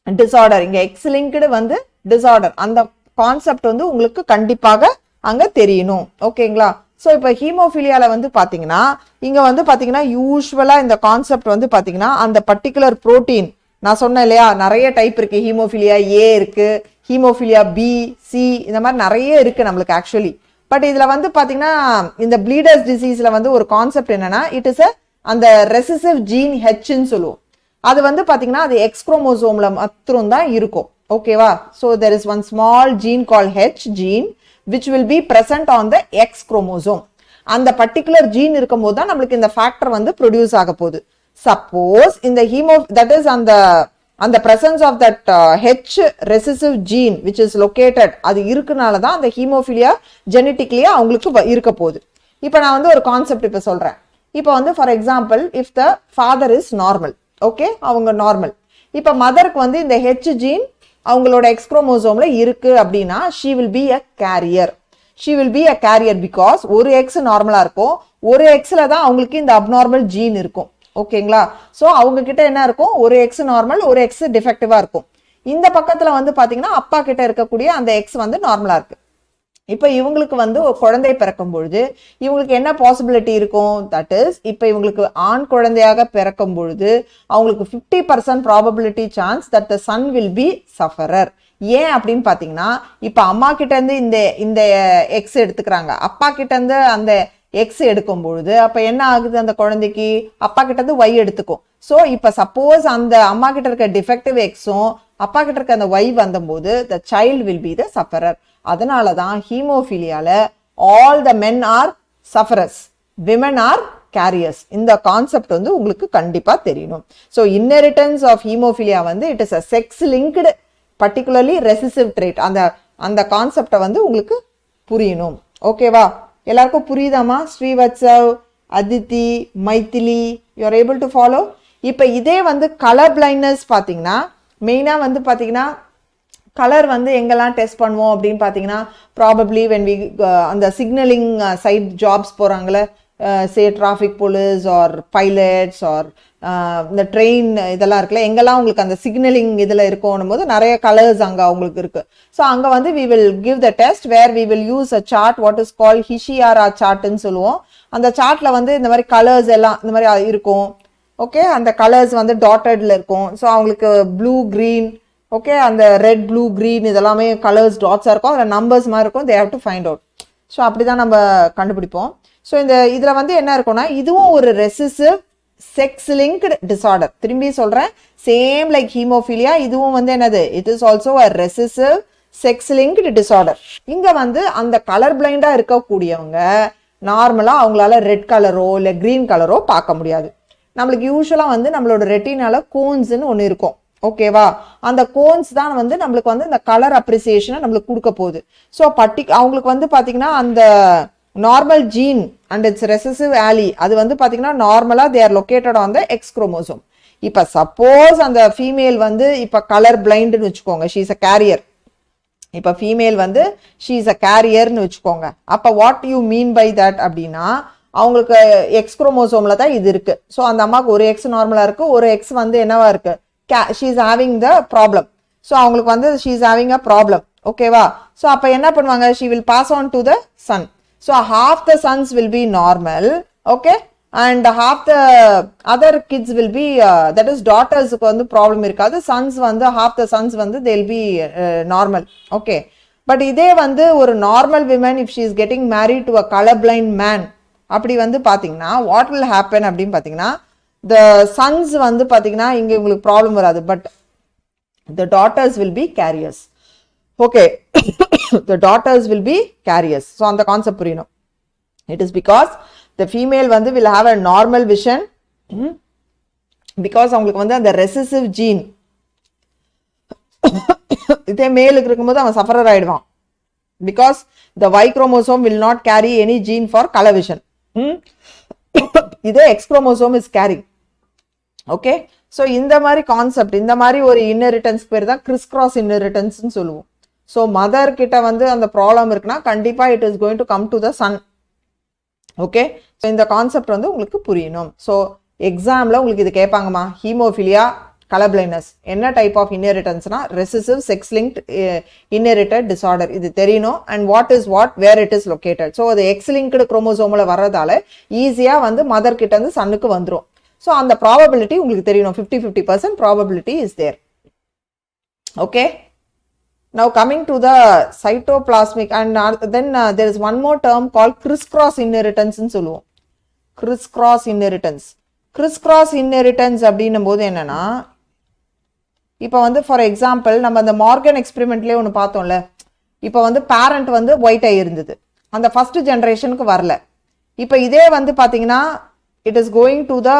disorder, இங்க எக்ஸ் லிங்க்டு வந்து டிசார்டர், அந்த கான்செப்ட் வந்து உங்களுக்கு கண்டிப்பாக அங்க தெரியணும். ஓகேங்களா? ஸோ இப்போ ஹீமோஃபிலியால வந்து பாத்தீங்கன்னா இங்க வந்து பாத்தீங்கன்னா யூஸ்வலா இந்த கான்செப்ட் வந்து பாத்தீங்கன்னா அந்த பர்டிகுலர் புரோட்டீன், நான் சொன்னேன் இல்லையா நிறைய டைப் இருக்கு, ஹீமோஃபிலியா ஏ இருக்கு, ஹீமோஃபிலியா பி சி, இந்த மாதிரி நிறைய இருக்கு நம்மளுக்கு ஆக்சுவலி. பட் இதுல வந்து பாத்தீங்கன்னா இந்த ப்ளீடர்ஸ் டிசீஸ்ல வந்து ஒரு கான்செப்ட் என்னன்னா இட் இஸ் அந்த ரெசிசிவ் ஜீன் ஹெச்ன்னு சொல்லுவோம். அது வந்து பாத்தீங்கன்னா அது எக்ஸ் குரோமோசோம்ல மாத்திரம் தான் இருக்கும். ஓகேவா? So there is one small gene call H gene which will be present on the X chromosome. அந்த பர்டிகுலர் ஜீன் இருக்கும்போது தான் நம்மளுக்கு இந்த ஃபேக்டர் வந்து ப்ரொடியூஸ் ஆக போகுது. சப்போஸ் இந்த that is அந்த presence of that H recessive gene which is located, அது இருக்குனால தான் அந்த ஹீமோஃபிலியா ஜெனட்டிக்லியா அவங்களுக்கு இருக்க போகுது. இப்போ நான் வந்து ஒரு கான்செப்ட் இப்போ சொல்றேன். இப்போ வந்து for example if the father is normal, okay, அவங்க நார்மல், இப்போ மதருக்கு வந்து இந்த ஹெச் ஜீன் அவங்களோட எக்ஸ் குரோமோசோம்ல இருக்கு அப்படின்னா she will be a carrier. she will be a carrier because ஒரு எக்ஸ் நார்மலா இருக்கும், ஒரு எக்ஸ்ல தான் அவங்களுக்கு இந்த அப்நார்மல் ஜீன் இருக்கும். ஓகேங்களா? ஸோ அவங்க கிட்ட என்ன இருக்கும், ஒரு எக்ஸ் நார்மல் ஒரு எக்ஸ் டிஃபெக்டிவா இருக்கும். இந்த பக்கத்துல வந்து பாத்தீங்கன்னா அப்பா கிட்ட இருக்கக்கூடிய அந்த எக்ஸ் வந்து நார்மலா இருக்கு. இப்போ இவங்களுக்கு வந்து ஒரு குழந்தை பிறக்கும் பொழுது இவங்களுக்கு என்ன பாசிபிலிட்டி இருக்கும், தட் இஸ் இப்போ இவங்களுக்கு ஆண் குழந்தையாக பிறக்கும் பொழுது அவங்களுக்கு 50% probability chance that the son will be sufferer. ஏன் அப்படின்னு பாத்தீங்கன்னா இப்போ அம்மா கிட்ட இருந்து இந்த எக்ஸ் எடுத்துக்கிறாங்க, அப்பா கிட்ட இருந்து அந்த எக்ஸ் எடுக்கும் பொழுது அப்ப என்ன ஆகுது, அந்த குழந்தைக்கு அப்பா கிட்ட இருந்து ஒய் எடுத்துக்கும். ஸோ இப்போ சப்போஸ் அந்த அம்மா கிட்ட இருக்க டிஃபெக்டிவ் எக்ஸும் அப்பா கிட்ட இருக்க அந்த ஒய் வந்தபோது the child will be the sufferer. அதனால தான் ஹீமோஃபிலியால all the men are sufferers, women are carriers. இந்த கான்செப்ட் வந்து உங்களுக்கு கண்டிப்பா தெரியணும். ஸோ இன்ஹெரிட்டன்ஸ் ஆஃப் ஹீமோஃபிலியா வந்து it is a sex linked particularly recessive trait. அந்த கான்செப்டை வந்து உங்களுக்கு புரியணும். ஓகேவா? எல்லாருக்கும் புரியுதாமா? Srivatsav, Aditi, Maithili, you are able to follow? இப்போ இதே வந்து கலர் பிளைண்ட்னஸ் பார்த்தீங்கன்னா மெயினாக வந்து பார்த்தீங்கன்னா கலர் வந்து எங்கெல்லாம் டெஸ்ட் பண்ணுவோம் அப்படின்னு பார்த்தீங்கன்னா ப்ராபப்ளி வென் வி அந்த சிக்னலிங் சைட் ஜாப்ஸ் போகிறாங்களே, say traffic police or pilots or இந்த ட்ரெயின் இதெல்லாம் இருக்குல்ல, எங்கெல்லாம் உங்களுக்கு அந்த சிக்னலிங் இதில் இருக்கணும் போது நிறைய கலர்ஸ் அங்கே அவங்களுக்கு இருக்கு. ஸோ அங்கே வந்து we will give the test where we will use a chart what is call Ishihara சார்ட்னு சொல்லுவோம். அந்த சார்ட்ல வந்து இந்த மாதிரி கலர்ஸ் எல்லாம் இந்த மாதிரி இருக்கும். ஓகே, அந்த கலர்ஸ் வந்து டாட்டட்ல இருக்கும். ஸோ அவங்களுக்கு ப்ளூ கிரீன், ஓகே, அந்த ரெட் ப்ளூ கிரீன் இதெல்லாமே கலர்ஸ் டாட்ஸாக இருக்கும், அதில் நம்பர்ஸ் மாதிரி இருக்கும். They have to find out. So அப்படிதான் நம்ம கண்டுபிடிப்போம். ஸோ இதில் வந்து என்ன இருக்கும்னா இதுவும் ஒரு ரெசிசிவ் செக்ஸ் லிங்க்டு டிசார்டர். திரும்பி சொல்கிறேன், சேம் லைக் ஹீமோஃபிலியா இதுவும் வந்து என்னது, it is also a recessive sex linked disorder. இங்கே வந்து அந்த கலர் பிளைண்டாக இருக்கக்கூடியவங்க நார்மலாக அவங்களால ரெட் கலரோ இல்லை க்ரீன் கலரோ பார்க்க முடியாது. நம்மளுக்கு யூஸ்வலாக வந்து நம்மளோட ரெட்டினால கோன்ஸ்ன்னு ஒன்று இருக்கும். ஓகேவா? அந்த கோன்ஸ் தான் வந்து நம்மளுக்கு வந்து இந்த கலர் அப்ரிசியேஷனை நம்மளுக்கு கொடுக்க போகுது. ஸோ அவங்களுக்கு வந்து பார்த்தீங்கன்னா அந்த normal gene and it's recessive allele அது வந்து பார்த்தீங்கன்னா நார்மலாக they are located on the X chromosome. இப்போ சப்போஸ் அந்த ஃபீமேல் வந்து இப்போ கலர் பிளைண்டுன்னு வச்சுக்கோங்க, ஷீ இஸ் அ கேரியர். இப்போ ஃபீமேல் வந்து ஷீ இஸ் அ கேரியர்னு வச்சுக்கோங்க. அப்போ what you mean by that அப்படின்னா அவங்களுக்கு எக்ஸ் குரோமோசோம்ல தான் இது இருக்கு. ஸோ அந்த அம்மாவுக்கு ஒரு எக்ஸ் நார்மலாக இருக்கு, ஒரு எக்ஸ் வந்து என்னவா இருக்கு, she is having the problem. So அவங்களுக்கு வந்து she is having a problem. ஓகேவா? ஸோ அப்போ என்ன பண்ணுவாங்க, she will pass on to the son. So half the sons will be normal, okay, and half the other kids will be that is daughtersக்கு வந்து problem இருக்காது, sons வந்து half the sons வந்து they will be normal. Okay, but இதே வந்து ஒரு normal woman if she is getting married to a color blind man அப்படி வந்து பாத்தீங்கன்னா what will happen அப்படின்னு பாத்தீங்கன்னா the sons வந்து பாத்தீங்கன்னா இங்க உங்களுக்கு ப்ராப்ளம் வராது, but the daughters will be carriers. Okay, the daughters will be carriers. So அந்த கான்செப்ட் புரியணும். It is because the female வந்து will have a normal vision because அவங்களுக்கு வந்து அந்த recessive gene இதே மேலுக்கு இருக்கும்போது அவன் சஃபரர் ஆயிடுவான் because the Y chromosome will not carry any gene for color vision. இதே X chromosome is carrying. Okay, so இந்த மாதிரி கான்செப்ட், இந்த மாதிரி ஒரு இன்ஹெரிட்டன்ஸ் பேர் தான் கிறிஸ் கிராஸ் இன்ஹெரிட்டன்ஸ்னு சொல்லுவோம். ஸோ மதர் கிட்ட வந்து அந்த ப்ராப்ளம் இருக்குன்னா கண்டிப்பாக it is going to come to the son. Okay, so இந்த கான்செப்ட் வந்து உங்களுக்கு புரியணும். ஸோ எக்ஸாமில் உங்களுக்கு இது கேட்பாங்கம்மா, ஹீமோஃபிலியா color blindness என்ன type of inheritance na recessive sex linked inherited disorder இது தெரியணும் and what is what where it is located so the X linked chromosome ல வரதால ஈஸியா வந்து மதர் கிட்ட இருந்து சன்னுக்கு வந்துரும் so அந்த probability உங்களுக்கு தெரியணும் 50-50% probability is there okay now coming to the cytoplasmic and then there is one more term called crisscross inheritance ன்னு சொல்லுவோம் crisscross inheritance crisscross inheritance அப்படினும்போது என்னன்னா இப்போ வந்து ஃபார் எக்ஸாம்பிள் நம்ம அந்த மார்கன் எக்ஸ்பெரிமெண்ட்லயே ஒன்னு பார்த்தோம்ல இப்போ வந்து பேரண்ட் வந்து ஒயிட் ஆயி இருந்தது அந்த ஃபர்ஸ்ட் ஜெனரேஷனுக்கு வரல இப்போ இதே வந்து பாத்தீங்கன்னா it is going to the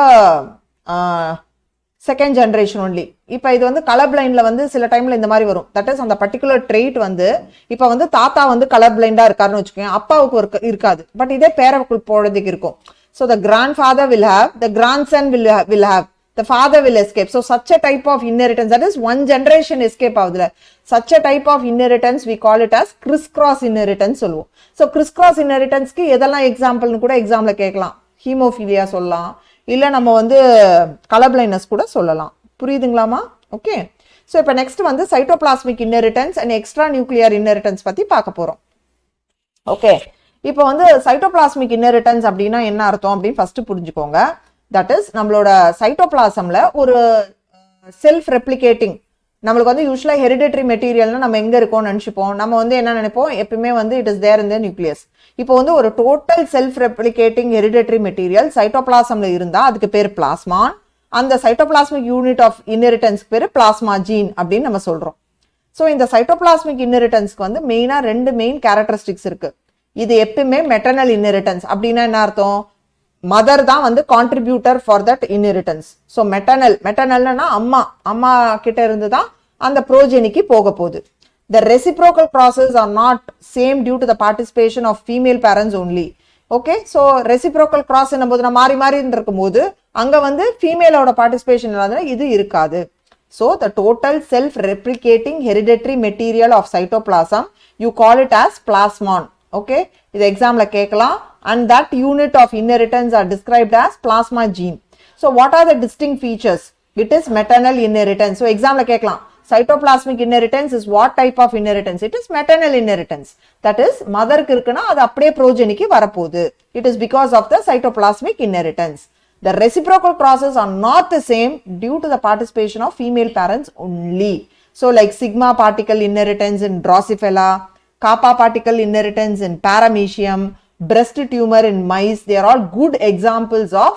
second generation only இப்போ இது வந்து கலர் பிளைண்ட்ல வந்து சில டைம்ல இந்த மாதிரி வரும் தட் இஸ் அந்த பர்టిక్యులர் ட்ரெய்ட் வந்து இப்போ வந்து தாத்தா வந்து கலர் பிளைண்டா இருக்காருன்னு வெச்சுக்கோங்க அப்பாவுக்கு இருக்காது பட் இதே பேரவுக்கு போறதுக்கு இருக்கும் so the grandfather will have the grandson will have the father will escape so such a type of inheritance that is one generation escape ஆகுதுல such a type of inheritance we call it as crisscross inheritance சொல்லுவோம் so crisscross inheritance க்கு எதெல்லாம் எக்ஸாம்பிள்னு கூட எக்ஸாம்ல கேட்கலாம் haemophilia சொல்லலாம் இல்ல நம்ம வந்து கலர் பிளைண்ட்னஸ் கூட சொல்லலாம் புரியுதுங்களாமா ஓகே சோ இப்போ நெக்ஸ்ட் வந்து cytoplasmic inheritance and extra nuclear inheritance பத்தி பார்க்க போறோம் ஓகே இப்போ வந்து சைட்டோபிளாஸ்மிக் இன்ஹெரிட்டன்ஸ் அப்படினா என்ன அர்த்தம் அப்படி ஃபர்ஸ்ட் புரிஞ்சுக்கோங்க தட் இஸ் நம்மளோட சைட்டோபிளாசம்ல ஒரு செல்ஃப் ரெப்ளிகேட்டிங் நமக்கு வந்து யூசுவலா ஹெரிடிட்டரி மெட்டீரியல்னா நம்ம எங்க இருக்கோம்னு நினைச்சுப்போம் நம்ம வந்து என்ன நினைப்போம் எப்பவுமே வந்து it is there in the nucleus இப்போ வந்து ஒரு total self replicating hereditary material சைட்டோபிளாசம்ல இருந்தா அதுக்கு பேர் பிளாஸ்மான் அந்த சைட்டோபிளாஸ்மிக் யூனிட் ஆஃப் இன்ஹெரிட்டன்ஸ் பேர் பிளாஸ்மா ஜீன் அப்படின்னு நம்ம சொல்றோம் சோ இந்த சைட்டோபிளாஸ்மிக் இன்ஹெரிட்டன்ஸ்க்கு வந்து மெயினா ரெண்டு மெயின் கேரக்டரிஸ்டிக்ஸ் இருக்கு இது எப்பவுமே மெட்டர்னல் இன்ஹெரிட்டன்ஸ் அப்படினா என்ன அர்த்தம் மதர் தான் வந்து contributor for that inheritance so மெட்டர்னல்னா அம்மா கிட்ட இருந்து தான் அந்த ப்ரோஜெனிக்கு போக போகுது the reciprocal crosses are not same due to the participation of female parents only okay so reciprocal cross என்னும்போது நான் மாறி இருக்கும்போது அங்க வந்து ஃபீமேலோட பார்ட்டிசிபேஷன் இல்லாதனால இது இருக்காது so the total self replicating hereditary material of cytoplasm you call it as plasmon okay இது எக்ஸாம்ல கேட்கலாம் and that unit of inheritance are described as plasma gene so what are the distinct features it is maternal inheritance so examல கேட்கலாம் cytoplasmic inheritance is what type of inheritance it is maternal inheritance that is mother க்கு இருக்குனா அது அப்படியே progeny க்கு வரப்போகுது it is because of the cytoplasmic inheritance the reciprocal crosses are not the same due to the participation of female parents only so like sigma particle inheritance in drosophila kappa particle inheritance in paramecium breast tumor in mice they are all good examples of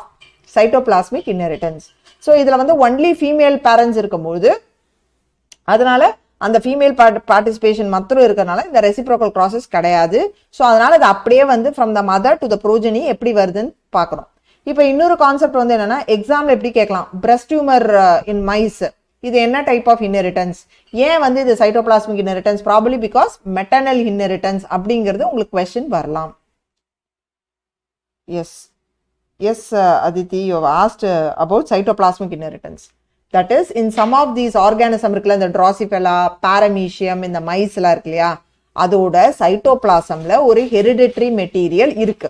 cytoplasmic inheritance so இதுல வந்து only female parents இருக்கும்போது அதனால அந்த female participation மட்டும் இருக்கறனால இந்த reciprocal crosses கிடையாது so அதனால அது அப்படியே வந்து from the mother to the progeny எப்படி வருதுன்னு பார்க்கறோம் இப்போ இன்னொரு கான்செப்ட் வந்து என்னன்னா எக்ஸாம்ல எப்படி கேட்கலாம் breast tumor in mice இது என்ன டைப் ஆஃப் இன்ஹெரிட்டன்ஸ் ஏன் வந்து இது cytoplasmic inheritance probably because maternal inheritance அப்படிங்கிறது உங்களுக்கு क्वेश्चन வரலாம் yes Aditi you have asked about cytoplasmic inheritance that is in some of these organism இருக்குல இந்த drosophila paramecium இந்த miceல இருக்குலையா அதோட சைட்டோபிளாசம்ல ஒரு hereditary material இருக்கு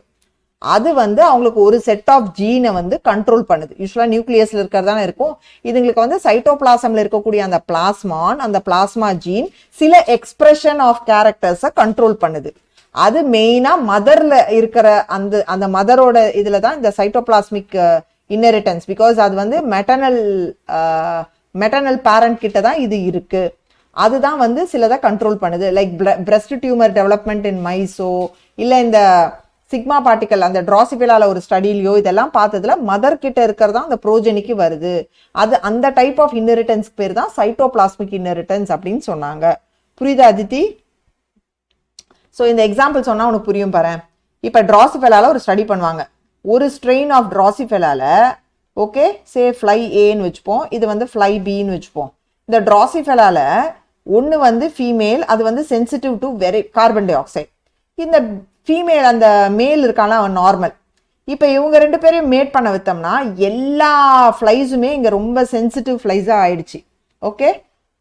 அது வந்து அவங்களுக்கு ஒரு செட் ஆஃப் ஜீனை வந்து கண்ட்ரோல் பண்ணுது யூசுவலா நியூக்ளியஸ்ல இருக்கறதானே இருக்கும் இதுங்களுக்கு வந்து சைட்டோபிளாசம்ல இருக்கக்கூடிய அந்த பிளாஸ்மான் அந்த பிளாஸ்மா ஜீன் சில எக்ஸ்பிரஷன் ஆஃப் கேரக்டர்ஸை கண்ட்ரோல் பண்ணுது அது மெயினா மதர்ல இருக்கிற அந்த மதரோட இதுல தான் இந்த சைட்டோபிளாஸ்மிக் inheritance because அது வந்து maternal parent கிட்ட தான் இது இருக்கு அதுதான் வந்து சிலதை கண்ட்ரோல் பண்ணுது like breast tumor development in mice இல்ல இந்த சிக்மா பார்ட்டிகல் அந்த ட்ராசிபிலால ஒரு ஸ்டடிலியோ இதெல்லாம் பார்த்ததுல மதர் கிட்ட இருக்கிறதா அந்த ப்ரோஜெனிக்கு வருது அது அந்த டைப் ஆஃப் இன்ஹெரிட்டன்ஸ் பேர் தான் சைட்டோபிளாஸ்மிக் இன்ஹெரிட்டன்ஸ் அப்படின்னு சொன்னாங்க புரியுதா அதித்தி சோ இந்த எக்ஸாம்பிள் சொன்னா உனக்கு புரியும் பாரு இப்ப ட்ராசிபிலால ஒரு ஸ்டடி பண்ணுவாங்க ஒரு ஸ்ட்ரெயின் ஆஃப் ட்ராசிபிலால ஓகே சே ஃப்ளை ஏன்னு வெச்சுப்போம் இது வந்து ஃப்ளை பின்னு வெச்சுப்போம் இந்த ட்ராசிபிலால ஒன்னு வந்து ஃபீமேல் அது வந்து sensitive to very carbon di oxide இந்த ஃபீமேல் அந்த மேல் இருக்கான அவன் நார்மல் இப்போ இவங்க ரெண்டு பேரையும் மேட் பண்ண விட்டோம்னா எல்லா ஃப்ளைஸுமே இங்க ரொம்ப சென்சிட்டிவ் ஃப்ளைஸா ஆயிடுச்சு okay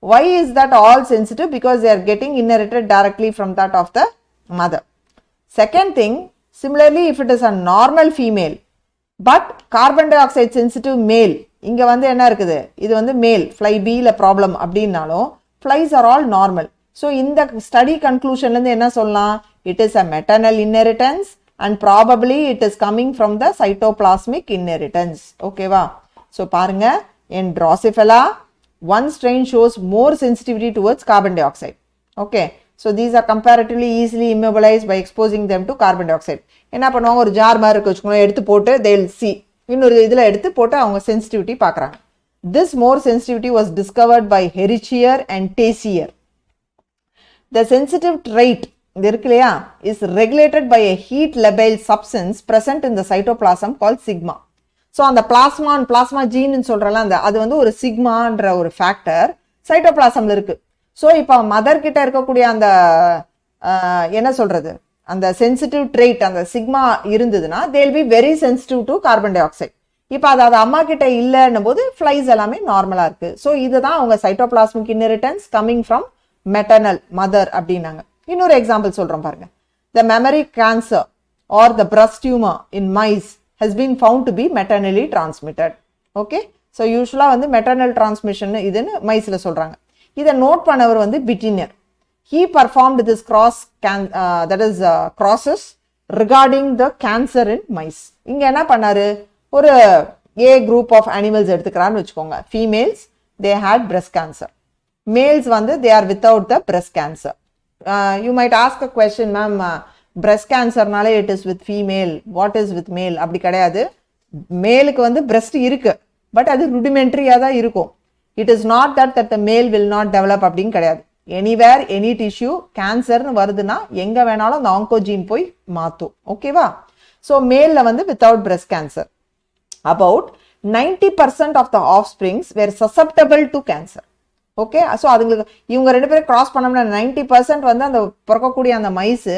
why is that all sensitive because they are getting inherited directly from that of the mother second thing similarly if it is a normal female but carbon dioxide sensitive male இங்கே வந்து என்ன இருக்குது, இது வந்து மேல் fly பியில் problem அப்படின்னாலும் flies are all normal. So இந்த ஸ்டடி கன்க்ளூஷன்லேருந்து என்ன சொல்லலாம், it is a maternal inheritance and probably it is coming from the cytoplasmic inheritance. ஓகேவா? ஸோ பாருங்க, in Drosophila one strain shows more sensitivity towards carbon dioxide. Okay, so these are comparatively easily immobilized by exposing them to carbon dioxide. என்ன பண்ணுவாங்க, ஒரு jar மாதிரி இருக்கு வச்சுக்கோங்க, எடுத்து போட்டு they will see, இன்னொரு இதில் எடுத்து போட்டு அவங்க சென்சிட்டிவிட்டி பார்க்குறாங்க. This more sensitivity was discovered by Herricier and Tessier. The sensitive trait இது இருக்கு இல்லையா is regulated by a heat labile substance present in the cytoplasm called sigma. So அந்த பிளாஸ்மா ஜீன்னு சொல்கிறல அந்த அது வந்து ஒரு சிக்மான்ற ஒரு ஃபேக்டர் சைட்டோபிளாசமில் இருக்குது. ஸோ இப்போ மதர் கிட்ட இருக்கக்கூடிய அந்த என்ன சொல்கிறது, அந்த சென்சிட்டிவ் ட்ரெயிட் அந்த சிக்மா இருந்ததுன்னா they will be very sensitive to carbon dioxide. இப்போ அது அம்மா கிட்ட இல்லைன்னும் போது ஃப்ளைஸ் எல்லாமே நார்மலாக இருக்குது. ஸோ இதுதான் அவங்க cytoplasmic inheritance coming from maternal mother அப்படின்னாங்க. இன்னொரு எக்ஸாம்பிள் சொல்கிறோம் பாருங்க. The mammary cancer or the breast tumor in mice has been found to be maternally transmitted. Okay, so usually வந்து maternal transmission இதுன்னு மைஸில் சொல்கிறாங்க. இதை நோட் பண்ணவர் வந்து பிட்டினர். He performed this crosses regarding the cancer in mice. இங்கே என்ன பண்ணாரு, ஒரு A group of animals எடுத்துக்கிறான்னு வச்சுக்கோங்க. Females, they had breast cancer. Males வந்து they are without the breast cancer. You might ask a question, ma'am, breast cancerனாலே it is with female, what is with male? அப்படி கிடையாது. மேலுக்கு வந்து breast இருக்கு, but அது rudimentary-ஆ தான் இருக்கும். It is not that the male will not develop அப்படின்னு கிடையாது. Anywhere, any tissue, cancerன்னு வருதுன்னா எங்கே வேணாலும் அந்த ஆங்கோஜீன் போய் மாற்றும். ஓகேவா? ஸோ மேலில் வந்து without breast cancer. About 90% of the offsprings were susceptible to cancer. Okay, so அதுங்களுக்கு இவங்க ரெண்டு பேரும் கிராஸ் பண்ணோம்னா 90% வந்து அந்த பிறக்கக்கூடிய அந்த mice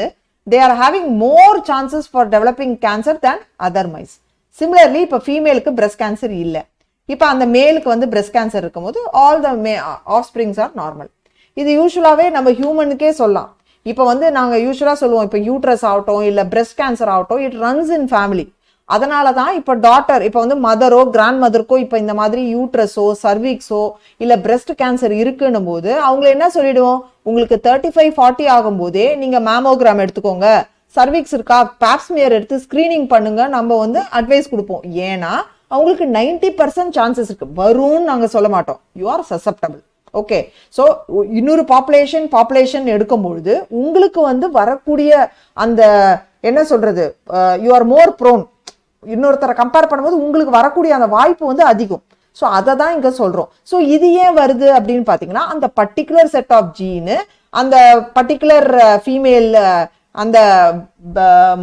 they are having more chances for developing cancer than other mice. Similarly, இப்போ ஃபீமேலுக்கு breast cancer இல்லை, இப்போ அந்த மேலுக்கு வந்து breast cancer இருக்கும்போது all the offsprings are normal. இது யூஸ்வலாகவே நம்ம ஹியூமனுக்கே சொல்லலாம். இப்போ வந்து நாங்கள் யூஸ்வலாக சொல்லுவோம், இப்போ யூட்ரஸ் ஆகட்டும் இல்லை breast cancer ஆகட்டும், it runs in family. அதனால தான் இப்போ டாட்டர் இப்போ வந்து மதரோ கிராண்ட் மதருக்கோ இப்போ இந்த மாதிரி யூட்ரஸோ சர்விக்ஸோ இல்லை பிரெஸ்ட் கேன்சர் இருக்குன்னும் போது அவங்கள என்ன சொல்லிடுவோம், உங்களுக்கு 35-40 ஆகும்போதே நீங்கள் மேமோகிராம் எடுத்துக்கோங்க, சர்விக்ஸ் இருக்கா பேப்ஸ்மியர் எடுத்து ஸ்க்ரீனிங் பண்ணுங்க நம்ம வந்து அட்வைஸ் கொடுப்போம். ஏன்னா அவங்களுக்கு 90% சான்சஸ் இருக்கு, வரும்னு நாங்கள் சொல்ல மாட்டோம். You are susceptible. Okay, so இன்னொரு பாப்புலேஷன் எடுக்கும்பொழுது உங்களுக்கு வந்து வரக்கூடிய அந்த என்ன சொல்றது, யூ ஆர் மோர் ப்ரோன், இன்னொருத்தரை கம்பேர் பண்ணும்போது உங்களுக்கு வரக்கூடிய அந்த வாய்ப்பு வந்து அதிகம். ஸோ அதை தான் இங்கே சொல்கிறோம். ஸோ இது ஏன் வருது அப்படின்னு பார்த்தீங்கன்னா அந்த பர்டிகுலர் செட் ஆஃப் ஜீனு அந்த பர்டிகுலர் ஃபீமேல் அந்த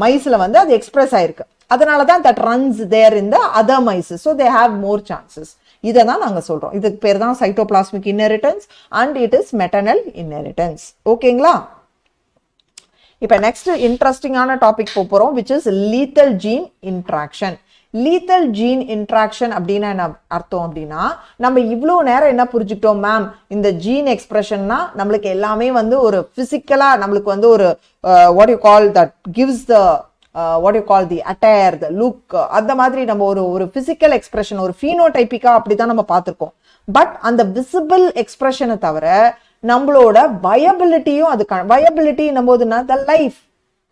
மைஸில் வந்து அது எக்ஸ்பிரஸ் ஆயிருக்கு. அதனால தான் that runs there in the other mices. So they have more chances. இதை தான் நாங்கள் சொல்கிறோம். இதுக்கு பேர் தான் cytoplasmic inheritance and it is maternal inheritance. ஓகேங்களா? இப்போ நெக்ஸ்ட் இன்ட்ரெஸ்டிங்கான டாபிக் போகிறோம், which is lethal gene interaction. Lethal gene interaction அப்படின்னா என்ன அர்த்தம் அப்படின்னா, நம்ம இவ்வளோ நேரம் என்ன புரிஞ்சுக்கிட்டோம் மேம், இந்த ஜீன் எக்ஸ்பிரஷன்னா நம்மளுக்கு எல்லாமே வந்து ஒரு ஃபிசிக்கலாக நம்மளுக்கு வந்து ஒரு what you call that gives the what you call the attire the look, அந்த மாதிரி நம்ம ஒரு ஃபிசிக்கல் எக்ஸ்பிரஷன் ஒரு ஃபீனோடைப்பிக்கா அப்படி தான் நம்ம பார்த்துருக்கோம். பட் அந்த விசிபிள் எக்ஸ்பிரஷனை தவிர நம்மளோட வயபிலிட்டியும் அது வயபிலிட்டி போதுன்னா the life.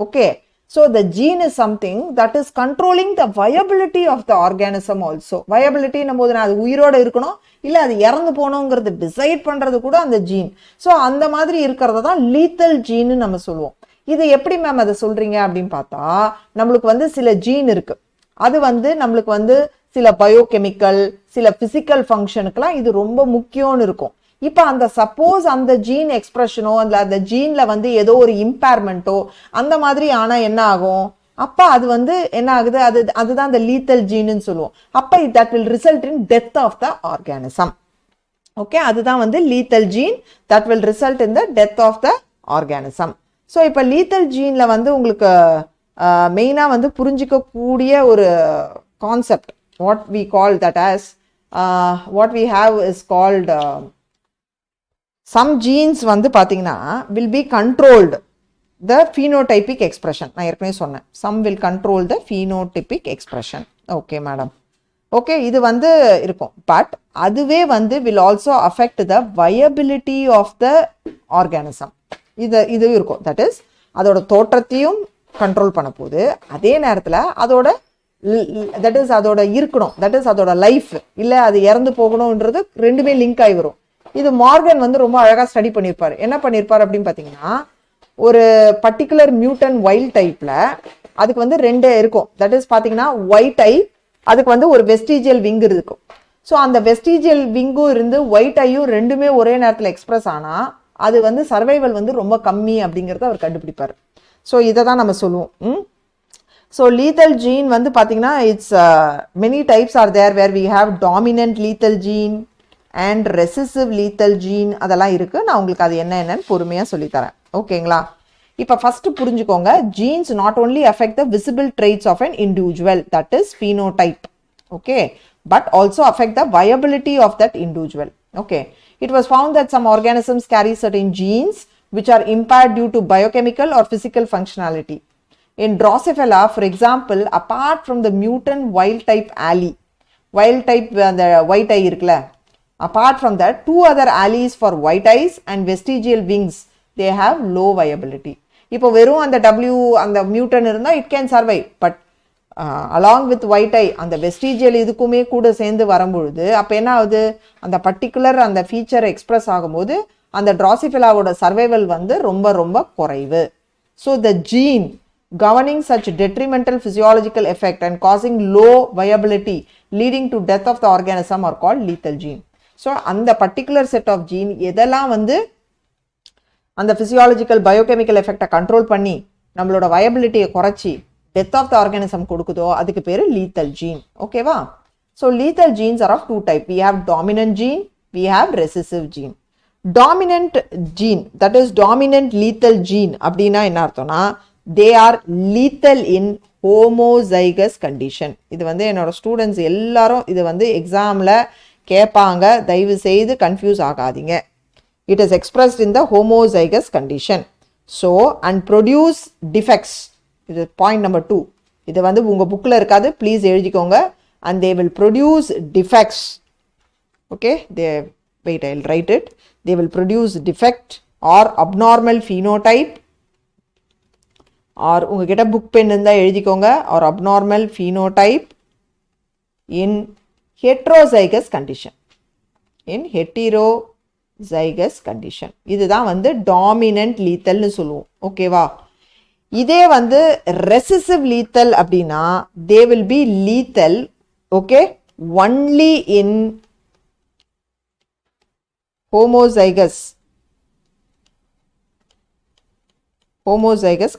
Okay, so the gene is something that is controlling the viability of the organism also. Viability போதுனா அது உயிரோடு இருக்கணும் இல்லை அது இறந்து போகணுங்கிறது டிசைட் பண்ணுறது கூட அந்த ஜீன். ஸோ அந்த மாதிரி இருக்கிறத தான் லீத்தல் ஜீன்னு நம்ம சொல்லுவோம். இது எப்படி மேம் அதை சொல்றீங்க அப்படின்னு பார்த்தா, நம்மளுக்கு வந்து சில ஜீன் இருக்கு, அது வந்து நம்மளுக்கு வந்து சில பயோகெமிக்கல் சில பிசிக்கல் ஃபங்க்ஷனுக்கெல்லாம் இது ரொம்ப முக்கியம்னு இருக்கும். இப்போ அந்த சப்போஸ் அந்த ஜீன் எக்ஸ்பிரஷனோ அந்த ஜீன்ல வந்து ஏதோ ஒரு இம்பேர்மெண்ட்டோ அந்த மாதிரி ஆனால் என்ன ஆகும், அப்போ அது வந்து என்ன ஆகுது, அதுதான் அந்த லீத்தல் ஜீன்னு சொல்லுவோம். அப்போ that will result in death of the organism. Okay, அதுதான் வந்து lethal gene that will result in the death of the organism. So இப்போ லீத்தல் ஜீனில் வந்து உங்களுக்கு மெயினாக வந்து புரிஞ்சிக்கக்கூடிய ஒரு concept what we call that as what we have is called some genes வந்து பார்த்தீங்கன்னா will be controlled the phenotypic expression. நான் ஏற்கனவே சொன்னேன், some will control the phenotypic expression. Okay madam, okay, இது வந்து இருக்கும். பட் அதுவே வந்து will also affect the viability of the organism. இது இருக்கும். தட் இஸ் அதோட தோற்றத்தையும் கண்ட்ரோல் பண்ண போகுது, அதே நேரத்தில் அதோட தட் இஸ் அதோட இருக்கணும், தட் இஸ் அதோட லைஃப், இல்லை அது இறந்து போகணுன்றது ரெண்டுமே லிங்க் ஆகி வரும். இது மார்கன் வந்து ரொம்ப அழகாக ஸ்டடி பண்ணியிருப்பார். என்ன பண்ணியிருப்பார் அப்படின்னு பார்த்தீங்கன்னா, ஒரு பர்டிகுலர் மியூட்டன் வைல்ட் டைப்பில் அதுக்கு வந்து ரெண்டு இருக்கும். தட் இஸ் பார்த்தீங்கன்னா ஒயிட் ஐ, அதுக்கு வந்து ஒரு வெஸ்டிஜியல் விங் இருக்கும். ஸோ அந்த வெஸ்டிஜியல் விங்கும் இருந்து ஒயிட் ஐயும் ரெண்டுமே ஒரே நேரத்தில் எக்ஸ்பிரஸ் ஆனால் அது வந்து சர்வைவல் வந்து ரொம்ப கம்மி அப்படிங்கிறத அவர் கண்டுபிடிப்பார். ஸோ இதை தான் நம்ம சொல்லுவோம். ஸோ லீத்தல் ஜீன் வந்து பார்த்தீங்கன்னா it's many types are there where we have dominant lethal gene and recessive lethal gene, அதெல்லாம் இருக்குது. நான் உங்களுக்கு அது என்னன்னு பொறுமையாக சொல்லித்தரேன். ஓகேங்களா? இப்போ ஃபர்ஸ்ட் புரிஞ்சுக்கோங்க, genes not only affect the visible traits of an individual, that is phenotype, okay, but also affect the viability of that individual. Okay, it was found that some organisms carry certain genes which are impaired due to biochemical or physical functionality. In Drosophila, for example, apart from the mutant wild type allele, wild type the white eye இருக்குல, apart from that, two other alleles for white eyes and vestigial wings, they have low viability. இப்போ வெறும் அந்த அந்த mutant இருந்தால் it can survive, but along with white eye அந்த vestigial இதுக்குமே கூட சேர்ந்து வரும்பொழுது அப்போ என்ன ஆகுது, அந்த பர்டிகுலர் அந்த ஃபீச்சர் எக்ஸ்பிரஸ் ஆகும்போது அந்த ட்ராசிஃபிலாவோட சர்வைவல் வந்து ரொம்ப ரொம்ப குறைவு. So the gene governing such detrimental physiological effect and causing low viability leading to death of the organism are called lethal gene. So அந்த பர்டிகுலர் செட் ஆஃப் ஜீன் எதெல்லாம் வந்து அந்த physiological biochemical effect கண்ட்ரோல் பண்ணி நம்மளோட viability குறைச்சி death of the organism கொடுக்குதோ அதுக்கு பேர் lethal gene. ஓகேவா? So lethal genes are of two types. We have dominant gene, we have recessive gene. Dominant gene, that is dominant lethal gene அப்படின்னா என்ன அர்த்தம்னா, they are lethal in homozygous condition. இது வந்து என்னோட students எல்லாரும் இது வந்து எக்ஸாமில் கேட்பாங்க, தயவு செய்து கன்ஃபியூஸ் ஆகாதீங்க. It is expressed in the homozygous condition. So and produce defects. இது பாயிண்ட் நம்பர் 2. இது வந்து உங்கள் புக்கில் இருக்காது, ப்ளீஸ் எழுதிக்கோங்க. And they will produce defects. Okay, wait, I'll write it. They will produce defect or abnormal phenotype, or உங்ககிட்ட book pen இருந்தால் எழுதிக்கோங்க, or abnormal phenotype in heterozygous condition. In heterozygous condition. இதுதான் வந்து டாமினன்ட் லீத்தல்னு சொல்லுவோம். ஓகேவா? இதே வந்து ரெசிசிவ் லீத்தல் அப்படின்னா they will be lethal, okay, only in homozygous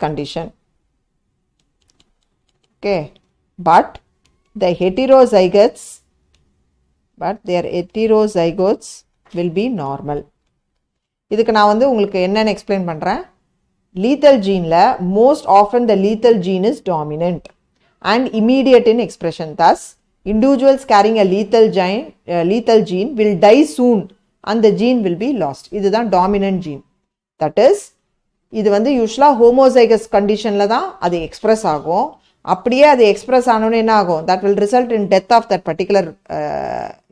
condition. Okay, but the heterozygotes, their heterozygotes will be normal. இதுக்கு நான் வந்து உங்களுக்கு என்னன்னு எக்ஸ்பிளைன் பண்ணுறேன். lethal geneல most often the lethal gene is dominant and immediate in expression. Thus, individuals carrying a lethal gene will die soon and the gene will be lost. இதுதான் dominant gene. That is, இது வந்து யூஸ்வலாக homozygous கண்டிஷனில் தான் அது express ஆகும். அப்படியே அது எக்ஸ்பிரஸ் ஆனோன்னு என்ன ஆகும், that will result in death of that particular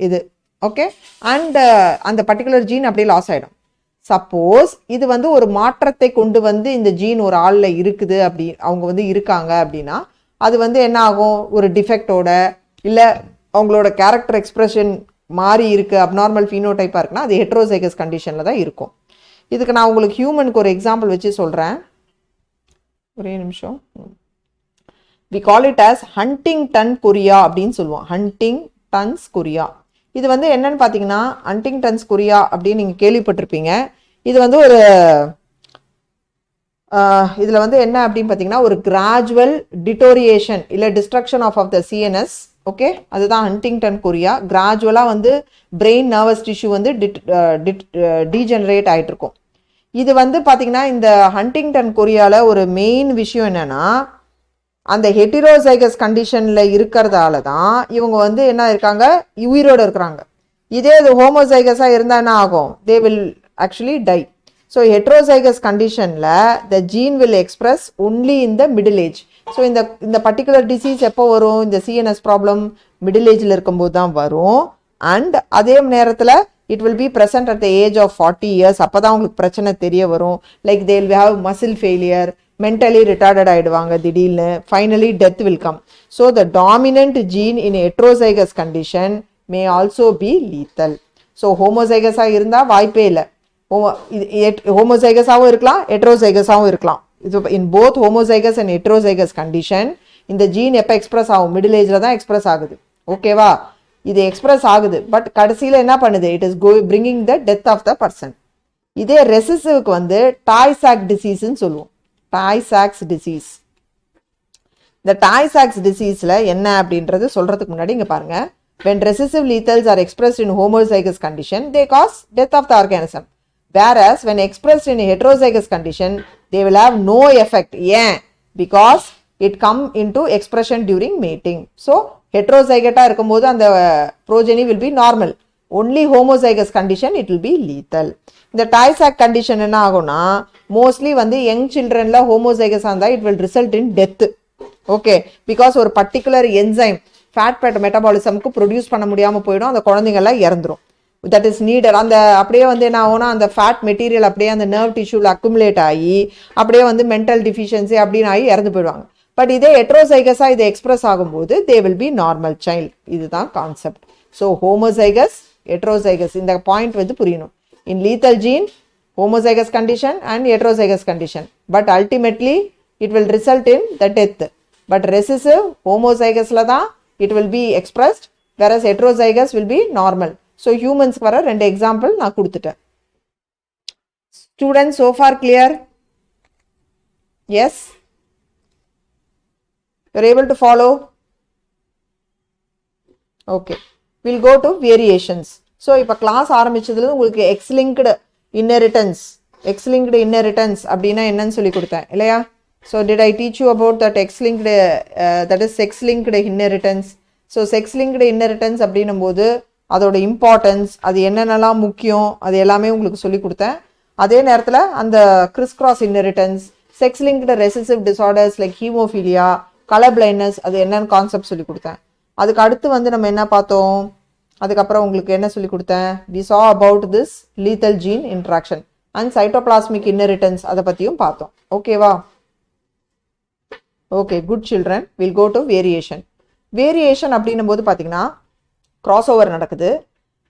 இது. ஓகே, அண்ட் அந்த பர்டிகுலர் ஜீன் அப்படியே லாஸ் ஆகிடும். சப்போஸ் இது வந்து ஒரு மாற்றத்தை கொண்டு வந்து இந்த ஜீன் ஒரு ஆளில் இருக்குது, அப்படி அவங்க வந்து இருக்காங்க அப்படின்னா அது வந்து என்ன ஆகும், ஒரு டிஃபெக்டோட இல்லை அவங்களோட கேரக்டர் எக்ஸ்பிரஷன் மாறி இருக்குது, அப்நார்மல் ஃபீனோடைப்பாக இருக்குன்னா அது ஹெட்ரோசைகஸ் கண்டிஷனில் தான் இருக்கும். இதுக்கு நான் உங்களுக்கு ஹியூமனுக்கு ஒரு எக்ஸாம்பிள் வச்சு சொல்கிறேன், ஒரே நிமிஷம். We call it as Huntington chorea அப்படின்னு சொல்லுவோம். Huntington's chorea. இது வந்து என்னன்னு பார்த்தீங்கன்னா, ஹண்டிங்டன்ஸ் கொரியா அப்படின்னு நீங்கள் கேள்விப்பட்டிருப்பீங்க. இது வந்து ஒரு இதில் வந்து என்ன அப்படின்னு பார்த்தீங்கன்னா, ஒரு கிராஜுவல் டிட்டோரியேஷன் இல்லை destruction of the CNS. Okay, அதுதான் ஹண்டிங்டன் கொரியா. கிராஜுவலாக வந்து பிரெயின் நர்வஸ் டிஷ்யூ வந்து டீஜெனரேட் ஆகிட்டு இருக்கும். இது வந்து பார்த்தீங்கன்னா இந்த ஹண்டிங்டன் கொரியாவில் ஒரு மெயின் விஷயம் என்னென்னா, அந்த ஹெட்டிரோசைகஸ் கண்டிஷனில் இருக்கிறதால தான் இவங்க வந்து என்ன இருக்காங்க, உயிரோடு இருக்கிறாங்க. இதே இது ஹோமோசைகஸாக இருந்தால் என்ன ஆகும், they will actually die. So heterozygous கண்டிஷனில் the gene will express only in the middle age. So இந்த பர்டிகுலர் டிசீஸ் எப்போ வரும், இந்த சிஎன்எஸ் ப்ராப்ளம் மிடில் ஏஜில் இருக்கும்போது தான் வரும். அண்ட் அதே நேரத்தில் it will be present at the age of 40 years. அப்போ தான் உங்களுக்கு பிரச்சனை தெரிய வரும். Like they will have muscle failure, mentally retarded ஆகிடுவாங்க திடீர்னு. Finally death will come. So the dominant gene in heterozygous condition may also be lethal. So homozygous-ஆக இருந்தால் வாய்ப்பே இல்லை. ஹோமோசைகஸாகவும் இருக்கலாம், ஹெட்ரோசைகஸாகவும் இருக்கலாம். இது in both homozygous and heterozygous condition இந்த ஜீன் எப்போ எக்ஸ்பிரஸ் ஆகும்? மிடில் ஏஜில் தான் எக்ஸ்பிரஸ் ஆகுது. ஓகேவா? இது எக்ஸ்பிரஸ் ஆகுது, பட் கடைசியில் என்ன பண்ணுது? It is bringing the death of the person. இதே ரெசிசிவ்க்கு வந்து டாய் சாக் டிசீஸ்ன்னு சொல்லுவோம். டாய் சாக்ஸ் டிசீஸ். இந்த டாய் சாக்ஸ் டிசீஸில் என்ன அப்படின்றது சொல்கிறதுக்கு முன்னாடி இங்கே பாருங்கள். when recessive lethals are expressed in homozygous condition, they cause death of the organism. Whereas when expressed in heterozygous condition, they will have no effect. Yeah, because it come into expression during mating. So heterozygous இருக்கும்போது அந்த progeny will be normal. Only homozygous condition it will be lethal. இந்த tie sac condition என்ன ஆகும்னா mostly வந்து young childrenல homozygous ஆந்தா it will result in death. Okay, because ஒரு particular enzyme fat metabolismக்கு produce பண்ண முடியாமல் போயிடும், அந்த குழந்தைங்கள்லாம் இறந்துரும். That is needed. அந்த அப்படியே வந்து என்ன ஆகும்னா அந்த ஃபேட் மெட்டீரியல் அப்படியே அந்த நர்வ் டிஷ்யூவில் அக்குமுலேட் ஆகி அப்படியே வந்து மென்டல் டிஃபிஷியன்சி அப்படின்னு ஆகி இறந்து போயிடுவாங்க. பட் இதே ஹெட்ரோசைகஸாக இது எக்ஸ்பிரஸ் ஆகும்போது they will be normal child. இதுதான் கான்செப்ட். ஸோ ஹோமோசைகஸ், ஹெட்ரோசைகஸ், இந்த பாயிண்ட் வந்து புரியணும். In lethal gene homozygous condition and heterozygous condition, but ultimately it will result in the death. But recessive homozygous la da it will be expressed, whereas heterozygous will be normal. So humans vara rendu example na kuduthiten. Students, so far clear? Yes, you are able to follow? Okay, we'll go to variations. So ipa class ஆரம்பிச்சதுல உங்களுக்கு X-linked inheritance, X-linked inheritance அப்படினா என்னன்னு சொல்லி கொடுத்தேன் இல்லையா? So did I teach you about that X-linked, that is sex-linked inheritance? So sex-linked inheritance அப்படினும்போது அதோட importance, அது என்னென்னலாம் முக்கியம், அது எல்லாமே உங்களுக்கு சொல்லி கொடுத்தேன். அதே நேரத்தில் அந்த Chris cross inheritance, sex-linked recessive disorders like haemophilia, colour blindness, அது என்னென்னு கான்செப்ட் சொல்லி கொடுத்தேன். அதுக்கு அடுத்து வந்து நம்ம என்ன பார்த்தோம், அதுக்கப்புறம் உங்களுக்கு என்ன சொல்லி கொடுத்தேன், we saw about this lethal gene interaction and cytoplasmic inheritance, அதை பற்றியும் பார்த்தோம். ஓகேவா? Okay, good children. Will go to variation. Variation அப்படின்னும் போது பார்த்தீங்கன்னா கிராஸ் ஓவர் நடக்குது.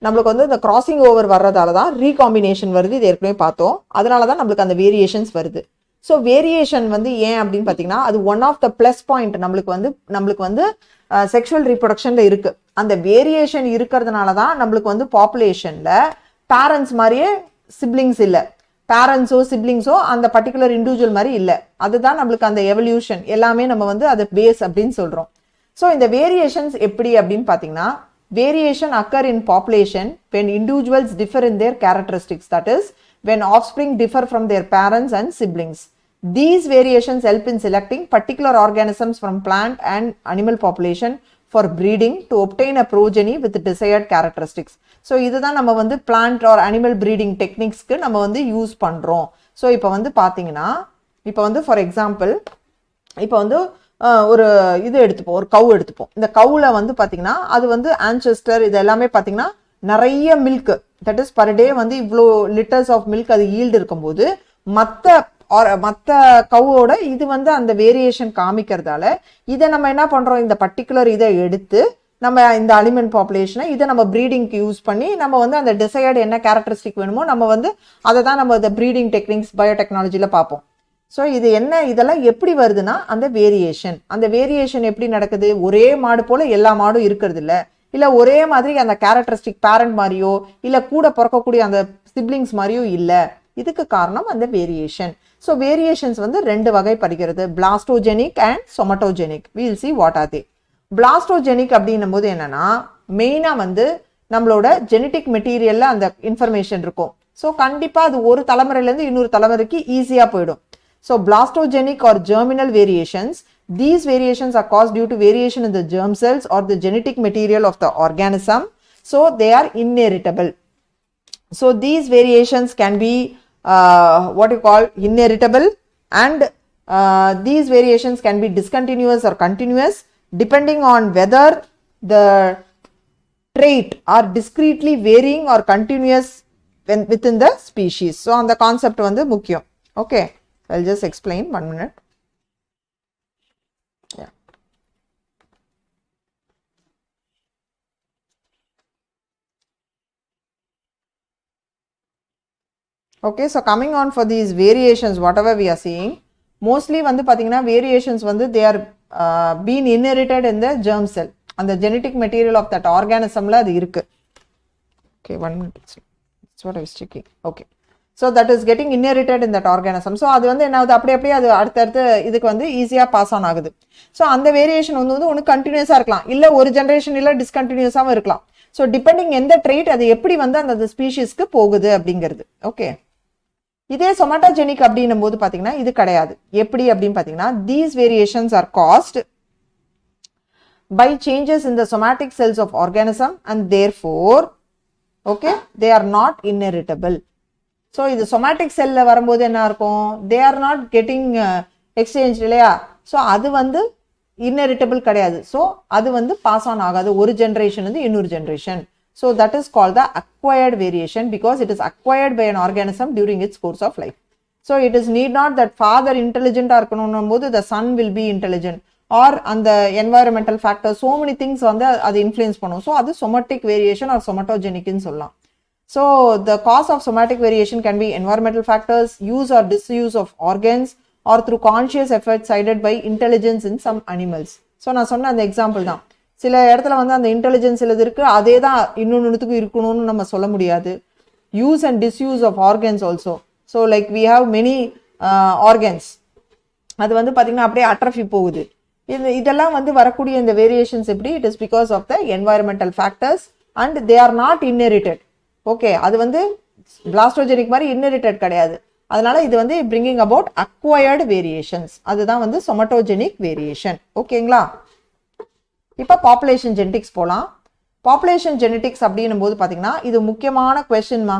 நம்மளுக்கு வந்து இந்த கிராசிங் ஓவர் வர்றதால தான் ரீகாம்பினேஷன் வருது. இது ஏற்கனவே பார்த்தோம். அதனால தான் நம்மளுக்கு அந்த வேரியேஷன்ஸ் வருது. ஸோ வேரியேஷன் வந்து ஏன் அப்படின்னு பார்த்தீங்கன்னா அது one of the plus point நம்மளுக்கு வந்து செக்ஷுவல் ரீப்ரொடக்ஷனில் இருக்குது. அந்த வேரியேஷன் இருக்கிறதுனால தான் நம்மளுக்கு வந்து பாப்புலேஷனில் பேரண்ட்ஸ் மாதிரியே சிப்ளிங்ஸ் இல்லை, பேரண்ட்ஸோ சிப்ளிங்ஸோ அந்த பர்டிகுலர் இண்டிவிஜுவல் மாதிரி இல்லை. அதுதான் நம்மளுக்கு அந்த எவல்யூஷன் எல்லாமே நம்ம வந்து அது பேஸ் அப்படின்னு சொல்கிறோம். ஸோ இந்த வேரியேஷன்ஸ் எப்படி அப்படின்னு பார்த்தீங்கன்னா, variation occur in population when individuals differ in their characteristics, that is when offspring differ from their parents and siblings. These variations help in selecting particular organisms from plant and animal population for breeding to obtain a progeny with desired characteristics. So இதுதான் நம்ம வந்து plant or animal breeding techniques-க்கு நம்ம வந்து use பண்றோம். So இப்போ வந்து பார்த்தீங்கன்னா, இப்போ வந்து ஃபார் எக்ஸாம்பிள் இப்போ வந்து ஒரு இது எடுத்துப்போம், ஒரு கவு எடுத்துப்போம். இந்த கவுல வந்து பார்த்தீங்கன்னா அது வந்து ஆன்செஸ்டர் இது எல்லாமே பார்த்தீங்கன்னா நிறைய milk, that is per day வந்து இவ்வளோ லிட்டர்ஸ் ஆஃப் மில்க் அது ஈல்டு இருக்கும்போது மற்ற கவோட இது வந்து அந்த வேரியேஷன் காமிக்கிறதால இதை நம்ம என்ன பண்ணுறோம், இந்த பர்டிகுலர் இதை எடுத்து நம்ம இந்த அனிமல் பாப்புலேஷனை இதை நம்ம ப்ரீடிங்க்கு யூஸ் பண்ணி நம்ம வந்து அந்த டிசைர்டு என்ன கேரக்டரிஸ்டிக் வேணுமோ நம்ம வந்து அதை தான் நம்ம இந்த ப்ரீடிங் டெக்னிக்ஸ் பயோடெக்னாலஜியில் பார்ப்போம். ஸோ இது என்ன, இதெல்லாம் எப்படி வருதுன்னா அந்த வேரியேஷன் எப்படி நடக்குது, ஒரே மாடு போல் எல்லா மாடும் இருக்கிறது இல்லை ஒரே மாதிரி அந்த கேரக்டரிஸ்டிக் பேரண்ட் மாதிரியோ இல்லை கூட பிறக்கக்கூடிய அந்த சிப்ளிங்ஸ் மாதிரியோ இல்லை. இதுக்கு காரணம் அந்த வேரியேஷன். ஸோ வேரியேஷன்ஸ் வந்து ரெண்டு வகைப்படுகிறது, blastogenic and somatogenic. We'll see what are they. Blastogenic அப்படின்னும் போது என்னன்னா மெயினாக வந்து நம்மளோட ஜெனட்டிக் மெட்டீரியலில் அந்த இன்ஃபர்மேஷன் இருக்கும். ஸோ கண்டிப்பாக அது ஒரு தலைமுறையிலேருந்து இன்னொரு தலைமுறைக்கு ஈஸியாக போயிடும். So blastogenic or germinal variations, these variations are caused due to variation in the germ cells or the genetic material of the organism. So they are inheritable. So these variations can be what you call inheritable, and these variations can be discontinuous or continuous depending on whether the trait are discretely varying or continuous within the species. So on the concept வந்து முக்கியம். Okay, I'll just explain 1 minute. Yeah. Okay, so coming on for these variations, whatever we are seeing, mostly வந்து பாத்தீங்கன்னா variations வந்து they are being inherited in the germ cell. And the genetic material of that organism la adu irukku. Okay, 1 minute. That's what I was checking. Okay, so that is getting inherited in that organism. So adu vandu enna avudhu apdi adu அடுத்து இதுக்கு வந்து ஈஸியா pass on ஆகுது. So அந்த variation வந்து ஒன்னு கண்டினியூஸா இருக்கலாம், இல்ல ஒரு ஜெனரேஷன் இல்ல டிஸ்கண்டினியூஸாவும் இருக்கலாம். So depending எந்த trait அது எப்படி வந்து அந்த ஸ்பீஷீஸ்க்கு போகுது அப்படிங்கிறது. ஓகே, இதே somatogenic அப்படின்னும் போது பாத்தீங்கன்னா இது கிடையாது. எப்படி அப்படின்னு பாத்தீங்கன்னா these variations are caused by changes in the somatic cells of organism and therefore okay they are not inheritable. So இது somatic cell ல வரும்போது என்ன இருக்கும், they are not getting exchanged இல்லையா. so அது வந்து inheritable கிடையாது. so அது வந்து pass on ஆகாது ஒரு generation வந்து இன்னொரு generation. so that is called the acquired variation because it is acquired by an organism during its course of life. so it is need not that father intelligent ஆ இருக்கணும்னும் போது the son will be intelligent or அந்த environmental factors, so many things வந்து அது influence பண்ணும். so அது somatic variation or somatogenic ன்னு சொல்லலாம். so the cause of somatic variation can be environmental factors, use or disuse of organs, or through conscious efforts cited by intelligence in some animals. so நான் சொன்ன அந்த example தான். சில இடத்துல வந்து அந்த இன்டெலிஜென்ஸ் சிலது இருக்கு, அதே தான் இன்னொன்னுத்துக்கு இருக்கணும்னு நம்ம சொல்ல முடியாது. use and disuse of organs also. so like we have many organs, அது வந்து பாத்தீங்கன்னா அப்படியே atrophy போகுது. இதெல்லாம் வந்து வரக்கூடிய இந்த வேரியேஷன்ஸ் எப்படி, it is because of the environmental factors and they are not inherited. Okay, அது வந்து blastogenic மாதிரி inherited கிடையாது. அதனால இது வந்து bringing about acquired variations. அதுதான் வந்து somatogenic variation. ஓகேங்களா, இப்போ பாப்புலேஷன் ஜெனடிக்ஸ் போலாம். பாப்புலேஷன் ஜெனடிக்ஸ் அப்படின்னும் போது பாத்தீங்கன்னா இது முக்கியமான கொஸ்டின்மா.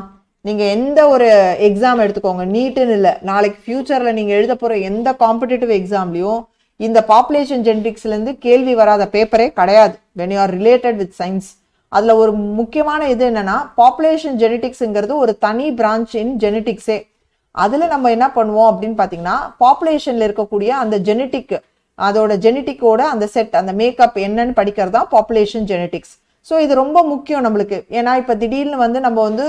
நீங்க எந்த ஒரு எக்ஸாம் எடுத்துக்கோங்க, நீட்டுன்னு இல்லை, நாளைக்கு ஃபியூச்சர்ல நீங்க எழுத போற எந்த காம்படிட்டிவ் எக்ஸாம்லயும் இந்த பாப்புலேஷன் ஜெனடிக்ஸ்ல இருந்து கேள்வி வராத பேப்பரே கிடையாது when you are related with science. அதுல ஒரு முக்கியமான இது என்னன்னா பாப்புலேஷன் ஜெனடிக்ஸ்ங்கிறது ஒரு தனி பிரான்ச் இன் ஜெனடிக்ஸே. அதுல நம்ம என்ன பண்ணுவோம் அப்படின்னு பாத்தீங்கன்னா பாப்புலேஷன்ல இருக்கக்கூடிய அந்த ஜெனடிக், அதோட ஜெனடிக்கோட அந்த செட், அந்த மேக்கப் என்னன்னு படிக்கிறது தான் பாப்புலேஷன் ஜெனடிக்ஸ். ஸோ இது ரொம்ப முக்கியம் நம்மளுக்கு. ஏன்னா இப்போ திடீர்னு வந்து நம்ம வந்து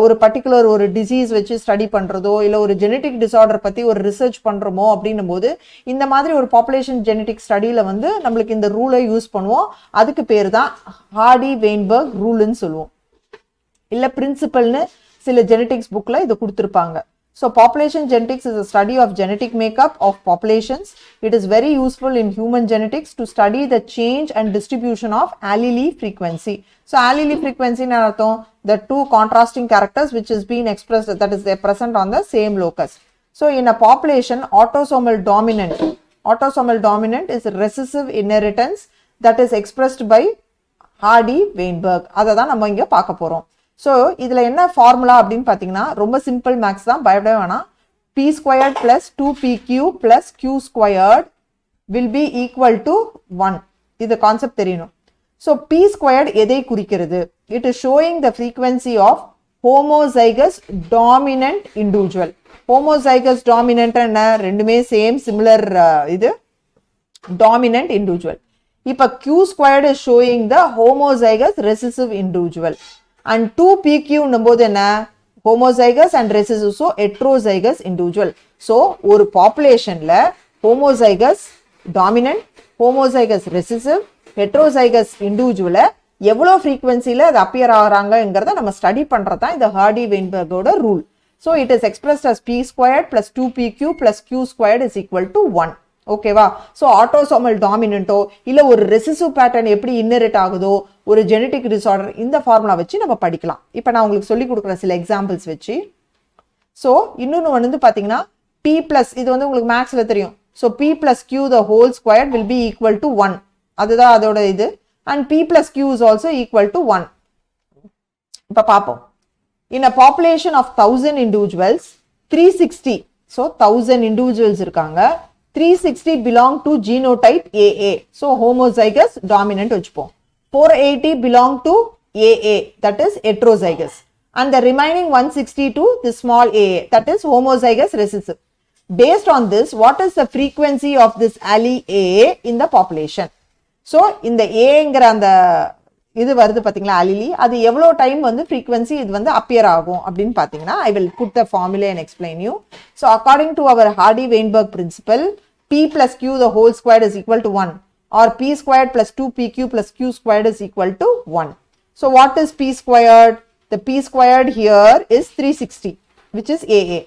ஒரு பர்டிகுலர் ஒரு டிசீஸ் வச்சு ஸ்டடி பண்ணுறதோ இல்லை ஒரு ஜெனட்டிக் டிசார்டர் பற்றி ஒரு ரிசர்ச் பண்ணுறோமோ அப்படின்னும் போது இந்த மாதிரி ஒரு பாப்புலேஷன் ஜெனட்டிக் ஸ்டடியில் வந்து நம்மளுக்கு இந்த ரூலை யூஸ் பண்ணுவோம். அதுக்கு பேர் தான் ஹார்டி-வெயின்பர்க் ரூல்னு சொல்லுவோம், இல்லை பிரின்சிபல்னு சில ஜெனட்டிக்ஸ் புக்கில் இது கொடுத்துருப்பாங்க. So population genetics is a study of genetic makeup of populations. It is very useful in human genetics to study the change and distribution of allele frequency. So allele frequency na artham the two contrasting characters which is being expressed, that is they present on the same locus. So in a population autosomal dominant is recessive inheritance that is expressed by Hardy-Weinberg. adha dhaan நம்ம இங்க பார்க்க போறோம். So இதில் என்ன formula அப்படின்னு பார்த்தீங்கன்னா ரொம்ப simple maths தான், பயப்பட வேணாம். p² + 2pq + q² will be equal to 1. இது கான்செப்ட் தெரியணும். ஸோ p² எதை குறிக்கிறது? It is showing the frequency of homozygous dominant individual. Homozygous dominant என்ன, ரெண்டுமே சேம் சிமிலர் இது டாமினன்ட் இண்டிவிஜுவல். இப்போ q² is showing the homozygous recessive individual. And 2pq நம்போது என்ன, homozygous and recessive, so heterozygous individual. So ஒரு populationல homozygous dominant, homozygous recessive, heterozygous individual எவ்வளவு frequencyல அது appear ஆகிறாங்கங்கிறத நம்ம study பண்றதுதான் இந்த Hardy-Weinberg rule. So it is expressed as p² + 2pq + q² is equal to 1. ஓகேவா? So autosomal டாமினன்ட்டோ இல்லை ஒரு ரெசிசிவ் பேட்டர்ன் எப்படி இன்னெரிட் ஆகுதோ ஒரு ஜெனட்டிக் டிசார்டர், இந்த ஃபார்முலா வச்சு நம்ம படிக்கலாம். இப்போ நான் உங்களுக்கு சொல்லி கொடுக்குற சில எக்ஸாம்பிள்ஸ் வச்சு. ஸோ இன்னொன்று வந்து பார்த்தீங்கன்னா p+, இது வந்து உங்களுக்கு மேக்ஸில் தெரியும். So p + q the whole squared will be equal to 1. அதுதான் அதோட இது. And p + q is also equal to 1. இப்போ பார்ப்போம். In a population of 1000 individuals, 360, so 1000 individuals இருக்காங்க, 360 belong to genotype AA. So homozygous dominant வச்சுப்போம். 480 belong to AA, that is heterozygous, and the remaining 162 the small AA, that is homozygous recessive. Based on this, what is the frequency of this allele A in the population? So இந்த Aங்கிற அந்த இது வருது பாத்தீங்களா allele, அது எவ்வளவு time வந்து frequency இது வந்து appear ஆகும் அப்படின்னு பாத்தீங்கன்னா, I will put the formula and explain you. So according to our Hardy-Weinberg principle, P plus Q the whole squared is equal to 1, or P squared plus 2PQ plus Q squared is equal to 1. So what is P squared? The P squared here is 360, which is AA.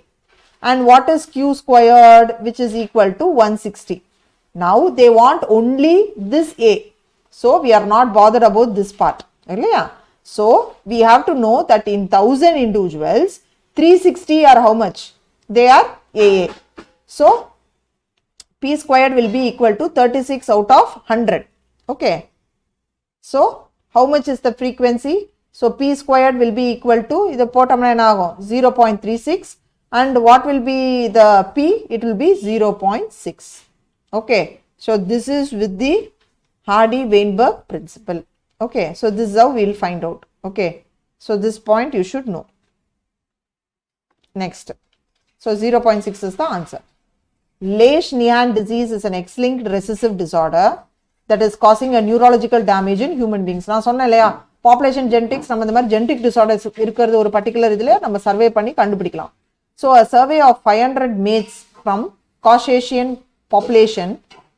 And what is Q squared, which is equal to 160. Now they want only this A. So we are not bothered about this part. So we have to know that in 1000 individuals, 360 are how much? They are AA. So P squared will be equal to 36 out of 100. Okay. So how much is the frequency? So P squared will be equal to 0.36, and what will be the P? It will be 0.6. Okay. So this is with the Hardy-Weinberg principle. Okay. So this is how we will find out. Okay. So this point you should know. Next. So 0.6 is the answer. Lesch-Nyhan disease is an X-linked recessive disorder that is causing a neurological damage in human beings. நான் சொன்னேன் இல்லையா, population genetics நம்ம இந்த மாதிரி genetic disorders இருக்கிறது ஒரு particular இதிலே நம்ம survey பண்ணி கண்டுபிடிக்கலாம். So a survey of 500 mates from Caucasian population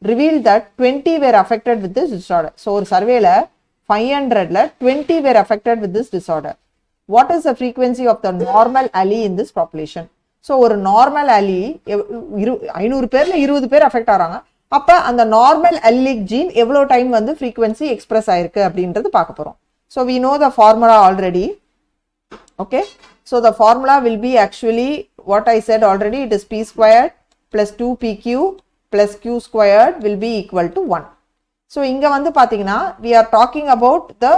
revealed that 20 were affected with this disorder. So ஒரு surveyல 500ல 20 were affected with this disorder. What is the frequency of the normal allele in this population? So ஒரு normal allele 500 பேர்ல 20 பேர் affect ஆறாங்க. அப்ப அந்த normal allelic gene எவ்வளவு time வந்து frequency express ஆயிருக்கு அப்படின்றது பார்க்க போறோம். So we know the formula already. Okay. So the formula will be actually what I said already. It is P squared plus 2PQ plus Q squared will be equal to 1. So இங்க வந்து பாத்தீங்கன்னா we are talking about the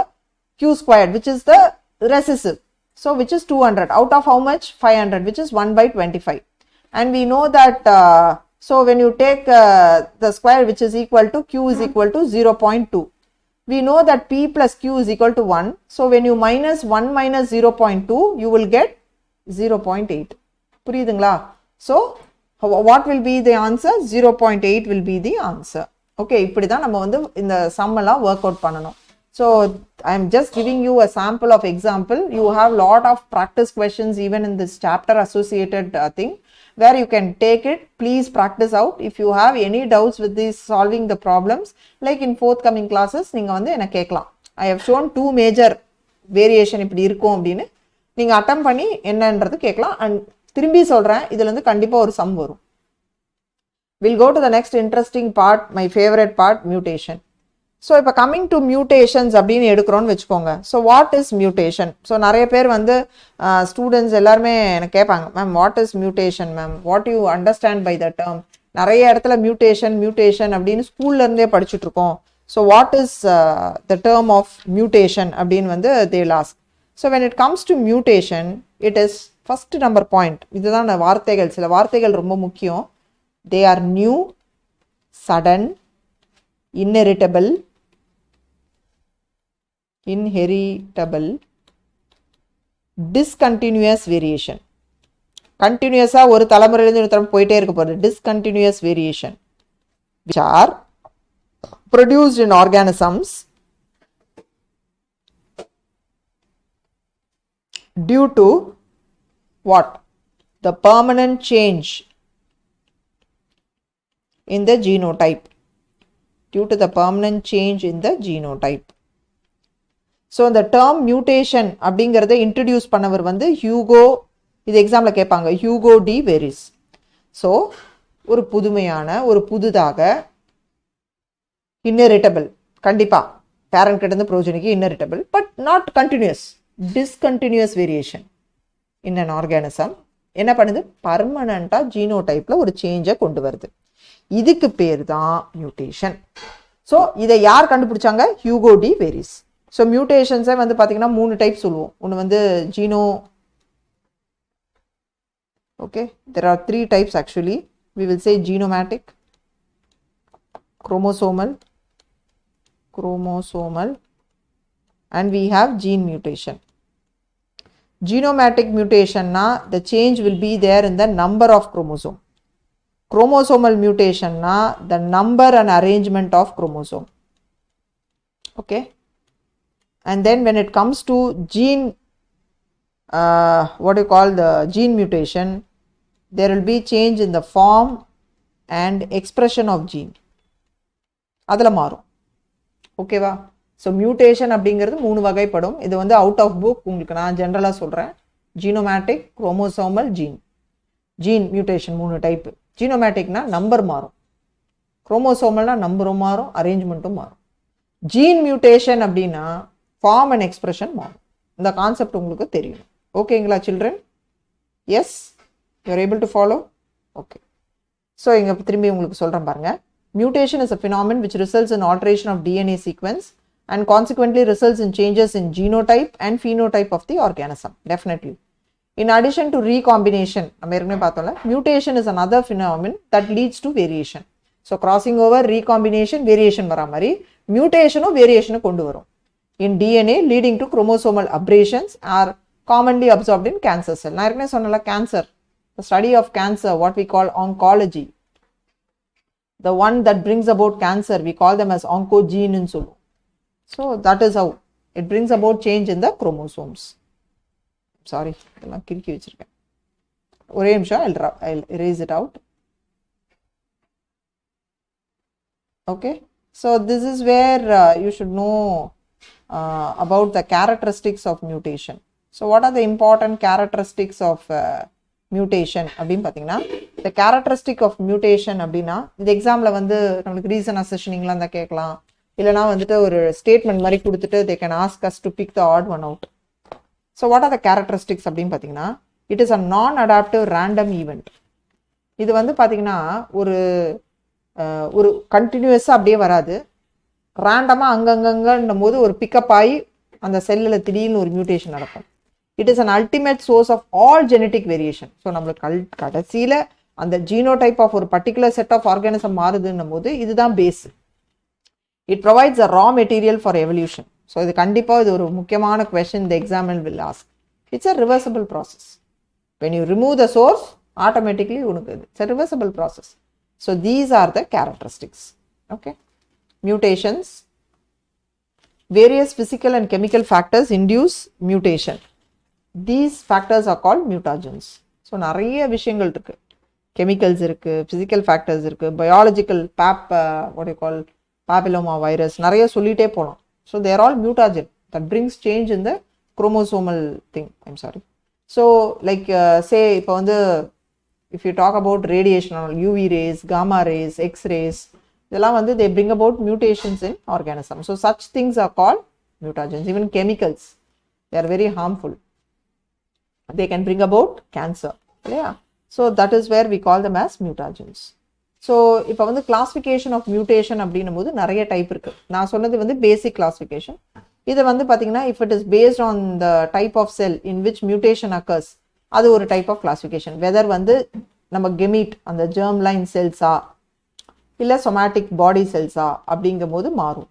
Q squared, which is the recessive. So which is 200 out of how much? 500, which is 1 by 25. And we know that so when you take the square, which is equal to Q is equal to 0.2. We know that P plus Q is equal to 1. So when you minus 1 minus 0.2, you will get 0.8. புரியுதுங்களா? So what will be the answer? 0.8 will be the answer. Okay, இப்படி தான் நம்ம வந்து இந்த sum எல்லாம் work out பண்ணணும். So I am just giving you a sample of example. You have lot of practice questions even in this chapter associated thing where you can take it. Please practice out. If you have any doubts with this solving the problems, like in forthcoming classes, நீங்க வந்து என்ன கேட்கலாம். I have shown two major variation இப்படி இருக்கும் அப்படின்னு நீங்க attempt பண்ணி என்னன்றது கேட்கலாம். and திரும்பி சொல்றேன், இதுல இருந்து கண்டிப்பா ஒரு sum வரும். We'll go to the next interesting part, my favorite part, mutation. So இப்போ coming to mutations அப்படின்னு எடுக்கிறோன்னு வச்சுக்கோங்க. So what is mutation? So நிறைய பேர் வந்து students எல்லாருமே எனக்கு கேட்பாங்க, ma'am what is mutation ma'am, what do you understand by the term? நிறைய இடத்துல mutation அப்படின்னு ஸ்கூல்ல இருந்தே படிச்சுட்டு இருக்கோம். So what is the term of mutation அப்படின்னு வந்து they will ask. So when it comes to mutation, it is first number point. இதுதான் வார்த்தைகள், சில வார்த்தைகள் ரொம்ப முக்கியம். They are new, sudden, inheritable, discontinuous variation. Continuous ஒரு தலைமுறையிலிருந்து இன்னொரு தலைமுறை போயிட்டே இருக்க போகுது. Discontinuous variation, which are produced in organisms due to what? The permanent change in the genotype. Due to the permanent change in the genotype. So the term mutation அப்படிங்கறதை introduce பண்ணவர் வந்து Hugo. இது எக்ஸாம்ல கேட்பாங்க, ஹியூகோ டி வெரிஸ். ஸோ ஒரு புதுமையான ஒரு புதுதாக inheritable, கண்டிப்பா பேரண்ட் கிட்ட இருந்து ப்ரோஜனிக்கு inheritable, but not continuous, discontinuous variation in an organism என்ன பண்ணுது? பர்மனண்டா ஜீனோடைப்ல ஒரு சேஞ்சை கொண்டு வருது. இதுக்கு பேர் தான் மியூட்டேஷன். ஸோ இதை யார் கண்டுபிடிச்சாங்க? Hugo de Vries. ஸோ மியூட்டேஷன்ஸை வந்து பார்த்தீங்கன்னா 3 டைப் சொல்லுவோம். ஒன்று வந்து okay, there are 3 types actually. We will say genomatic, chromosomal, and we have gene mutation. Genomatic mutation na the change will be there in the number of chromosome. Chromosomal mutation na the number and arrangement of chromosome. Okay, and then when it comes to gene what you call the gene mutation, there will be change in the form and expression of gene. adala marum. Okay va? So mutation அப்படிங்கிறது மூணு வகைப்படும். இது வந்து out of book உங்களுக்கு நான் ஜெனரலா சொல்றேன். Genomatic, chromosomal, gene mutation மூணு டைப். ஜீனோமேட்டிக்னா நம்பர் மாறும், குரோமோசோமல்னா நம்பரும் மாறும், அரேஞ்ச்மெண்ட்டும் மாறும். ஜீன் மியூட்டேஷன் அப்படின்னா ஃபார்ம் அண்ட் எக்ஸ்பிரஷன் மாறும். இந்த கான்செப்ட் உங்களுக்கு தெரியும். ஓகேங்களா children? Yes, you are able to follow? Okay. So இங்கே திரும்பி உங்களுக்கு சொல்கிறேன் பாருங்க. Mutation is a phenomenon which results in alteration of DNA sequence and consequently results in changes in genotype and phenotype of the organism. Definitely. In addition to recombination, mutation is another phenomenon that leads to variation. So crossing over, recombination, variation varamari, mutation or variation kondu varum in DNA, leading to chromosomal aberrations are commonly observed in cancer cell. Na irukne sonnala cancer, the study of cancer, what we call oncology. The one that brings about cancer, we call them as oncogene in solo. So that is how it brings about change in the chromosomes. Sorry, I'll erase it out. Okay, so this is where you should know about the characteristics of mutation. So what are the important characteristics of mutation அப்படின்னு பார்த்தீங்கன்னா, the characteristic of mutation அப்படின்னா இந்த எக்ஸாமில் வந்து நம்மளுக்கு reason அசஷனிங்லாம் தான் கேட்கலாம், இல்லைனா வந்துட்டு ஒரு ஸ்டேட்மெண்ட் மாதிரி கொடுத்துட்டு they can ask us to pick the odd one out. So what are the characteristics அப்படின்னு பார்த்தீங்கன்னா, it is a non-adaptive random event. இது வந்து பார்த்தீங்கன்னா ஒரு கண்டினியூஸாக அப்படியே வராது, ரேண்டமாக அங்கங்கங்கன்னும் போது ஒரு பிக்கப் ஆகி அந்த செல்லில் திடீர்னு ஒரு மியூட்டேஷன் நடக்கும். It is an ultimate source of all genetic variation. So நம்மளுக்கு கடைசியில் அந்த ஜீனோடைப் ஆஃப் ஒரு பர்டிகுலர் செட் ஆஃப் ஆர்கானிசம் மாறுதுன்னும் போது இதுதான் base. It provides a raw material for evolution. So இது கண்டிப்பாக இது ஒரு முக்கியமான question the examiner will ask. It's a reversible process. When you remove the source, automatically it's a reversible process. So these are the characteristics. Okay. Mutations. Various physical and chemical factors induce mutation. These factors are called mutagens. So நிறைய விஷயங்கள் இருக்கு, chemicals இருக்கு, physical factors இருக்கு, biological what you call papilloma virus, நிறைய சொல்லிட்டே போலாம். So they are all mutagen that brings change in the chromosomal thing. I'm sorry. So like say இப்போ வந்து if you talk about radiation, UV rays, gamma rays, X-rays, இதெல்லாம் வந்து they bring about mutations in organism. So such things are called mutagens. Even chemicals, they are very harmful. They can bring about cancer. Yeah. So that is where we call them as mutagens. So இப்போ வந்து classification of mutation அப்படின்னும் போது நிறைய type இருக்கு. நான் சொன்னது வந்து basic classification. இது வந்து பார்த்தீங்கன்னா if it is based on the type of cell in which mutation occurs, அது ஒரு type of classification. Whether வந்து நம்ம gemete அந்த germline cells-ஆ இல்லை somatic body cells-ஆ அப்படிங்கும் போது மாறும்.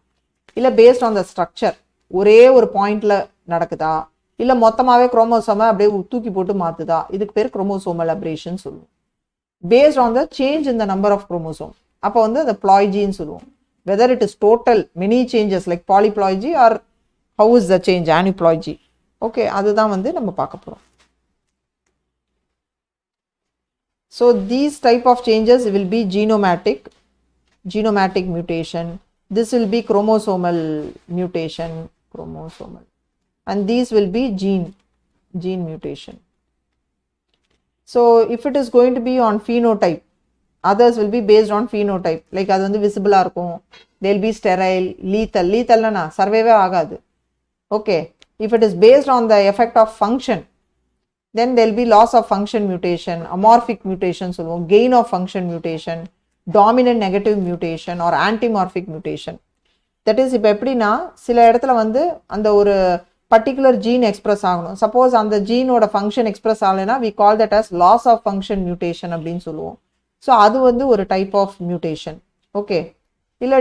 இல்லை based on the structure, ஒரே ஒரு பாயிண்ட்ல நடக்குதா, இல்லை மொத்தமாகவே குரோமோசோமை அப்படியே தூக்கி போட்டு மாற்றுதா, இதுக்கு பேர் குரோமோசோமல் அப்ரேஷன் சொல்லுவோம். Based on the change in the number of chromosome, அப்போ வந்து அந்த ப்ளாய்ஜின்னு சொல்லுவோம். Whether it is total many changes like polyploidy or how is the change aneuploidy. Okay, அதுதான் வந்து நம்ம பார்க்க போகிறோம். So these type of changes will be genomatic mutation. This will be chromosomal mutation, and these will be gene mutation. So if it is going to be on phenotype, others will be based on phenotype, like அது வந்து visible இருக்கும், they'll be sterile, lethal na survive ஆகாது. Okay, if it is based on the effect of function, then there'll be loss of function mutation, amorphic mutation சொல்லுவோம், gain of function mutation, dominant negative mutation or antimorphic mutation. That is இப்போ எப்படின்னா சில இடத்துல வந்து அந்த ஒரு particular gene express ஆகணும், suppose அந்த ஜீனோட ஃபங்க்ஷன் எக்ஸ்பிரஸ் ஆகலைன்னா we call that as loss of function mutation அப்படின்னு சொல்லுவோம். ஸோ அது வந்து ஒரு டைப் ஆஃப் மியூட்டேஷன். ஓகே, இல்லை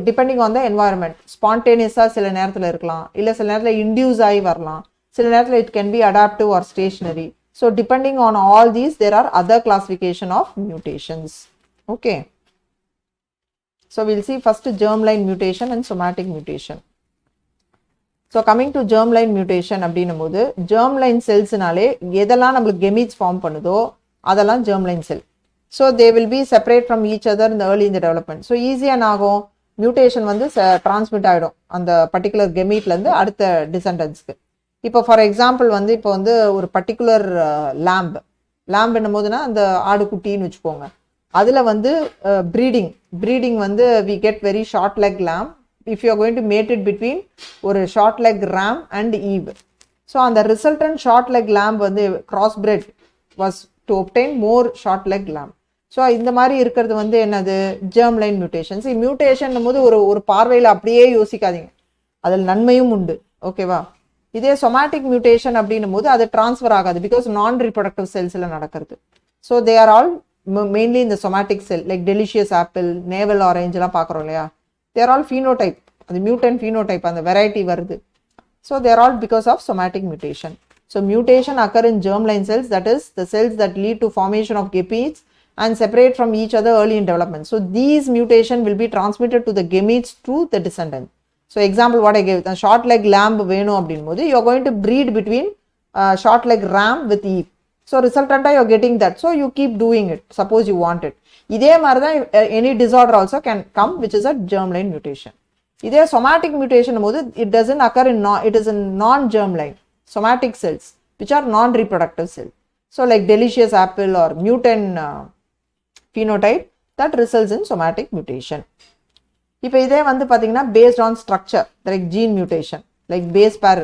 depending on the environment, spontaneous-ஆ சில நேரத்தில் இருக்கலாம், இல்லை சில நேரத்தில் induce ஆகி வரலாம், சில நேரத்தில் it can be adaptive or stationary. So depending on all these, there are other classification of mutations. Okay. So we'll see first germline mutation and somatic mutation. So coming to germline mutation அப்படின்னும்போது germline cellsனாலே எதெல்லாம் நம்மளுக்கு gametes form பண்ணுதோ அதெல்லாம் germline cell. So they will be separate from each other in the early in the development. So easy and ஆகும் mutation வந்து transmit ஆகிடும் அந்த particular gameteலேருந்து அடுத்த descendants-க்கு. இப்போ ஃபார் எக்ஸாம்பிள் வந்து இப்போ வந்து ஒரு பர்டிகுலர் lamb என்னும்போதுனா அந்த ஆடு குட்டின்னு வச்சுக்கோங்க, அதில் வந்து ப்ரீடிங் வந்து we get very short leg lamb if you are going to mate it between ஒரு short leg ram and Eve. So அந்த resultant short leg lamb வந்து crossbred was to obtain more short leg lamb. So இந்த மாதிரி இருக்கிறது வந்து என்னது germline mutations. Mutation போது ஒரு பார்வையில் அப்படியே யோசிக்காதீங்க, அதில் நன்மையும் உண்டு. ஓகேவா? இதே somatic mutation அப்படின்னும் போது அது ட்ரான்ஸ்ஃபர் ஆகாது, பிகாஸ் நான் ரீப்ரொடக்டிவ் செல்ஸில் நடக்கிறது. So they are all mainly இந்த somatic cell, like delicious apple, navel ஆரஞ்செலாம் பார்க்குறோம் இல்லையா, தே ஆர் ஆல் phenotype, அது மியூட்டன் phenotype, அந்த வெரைட்டி வருது. So they are all because of somatic mutation. So mutation occur in germline cells, that is the cells that lead to formation of gametes and separate from each other early in development. So these mutation will be transmitted to the gametes through the descendant. So example what I gave, the short leg lamb வேணும் அப்படின்போது you are going to breed between short leg ram with Eve. So resultant you are getting that. So you keep doing it, suppose you want it. இதே மாதிரி தான் any disorder also can come which is a germline mutation. இதே somatic mutation போது it doesn't occur in it is in non-germline somatic cells which are non-reproductive cells. So like delicious apple or mutant phenotype that results in somatic mutation. இப்போ இதே வந்து பார்த்தீங்கன்னா based on structure, like gene mutation, like base pair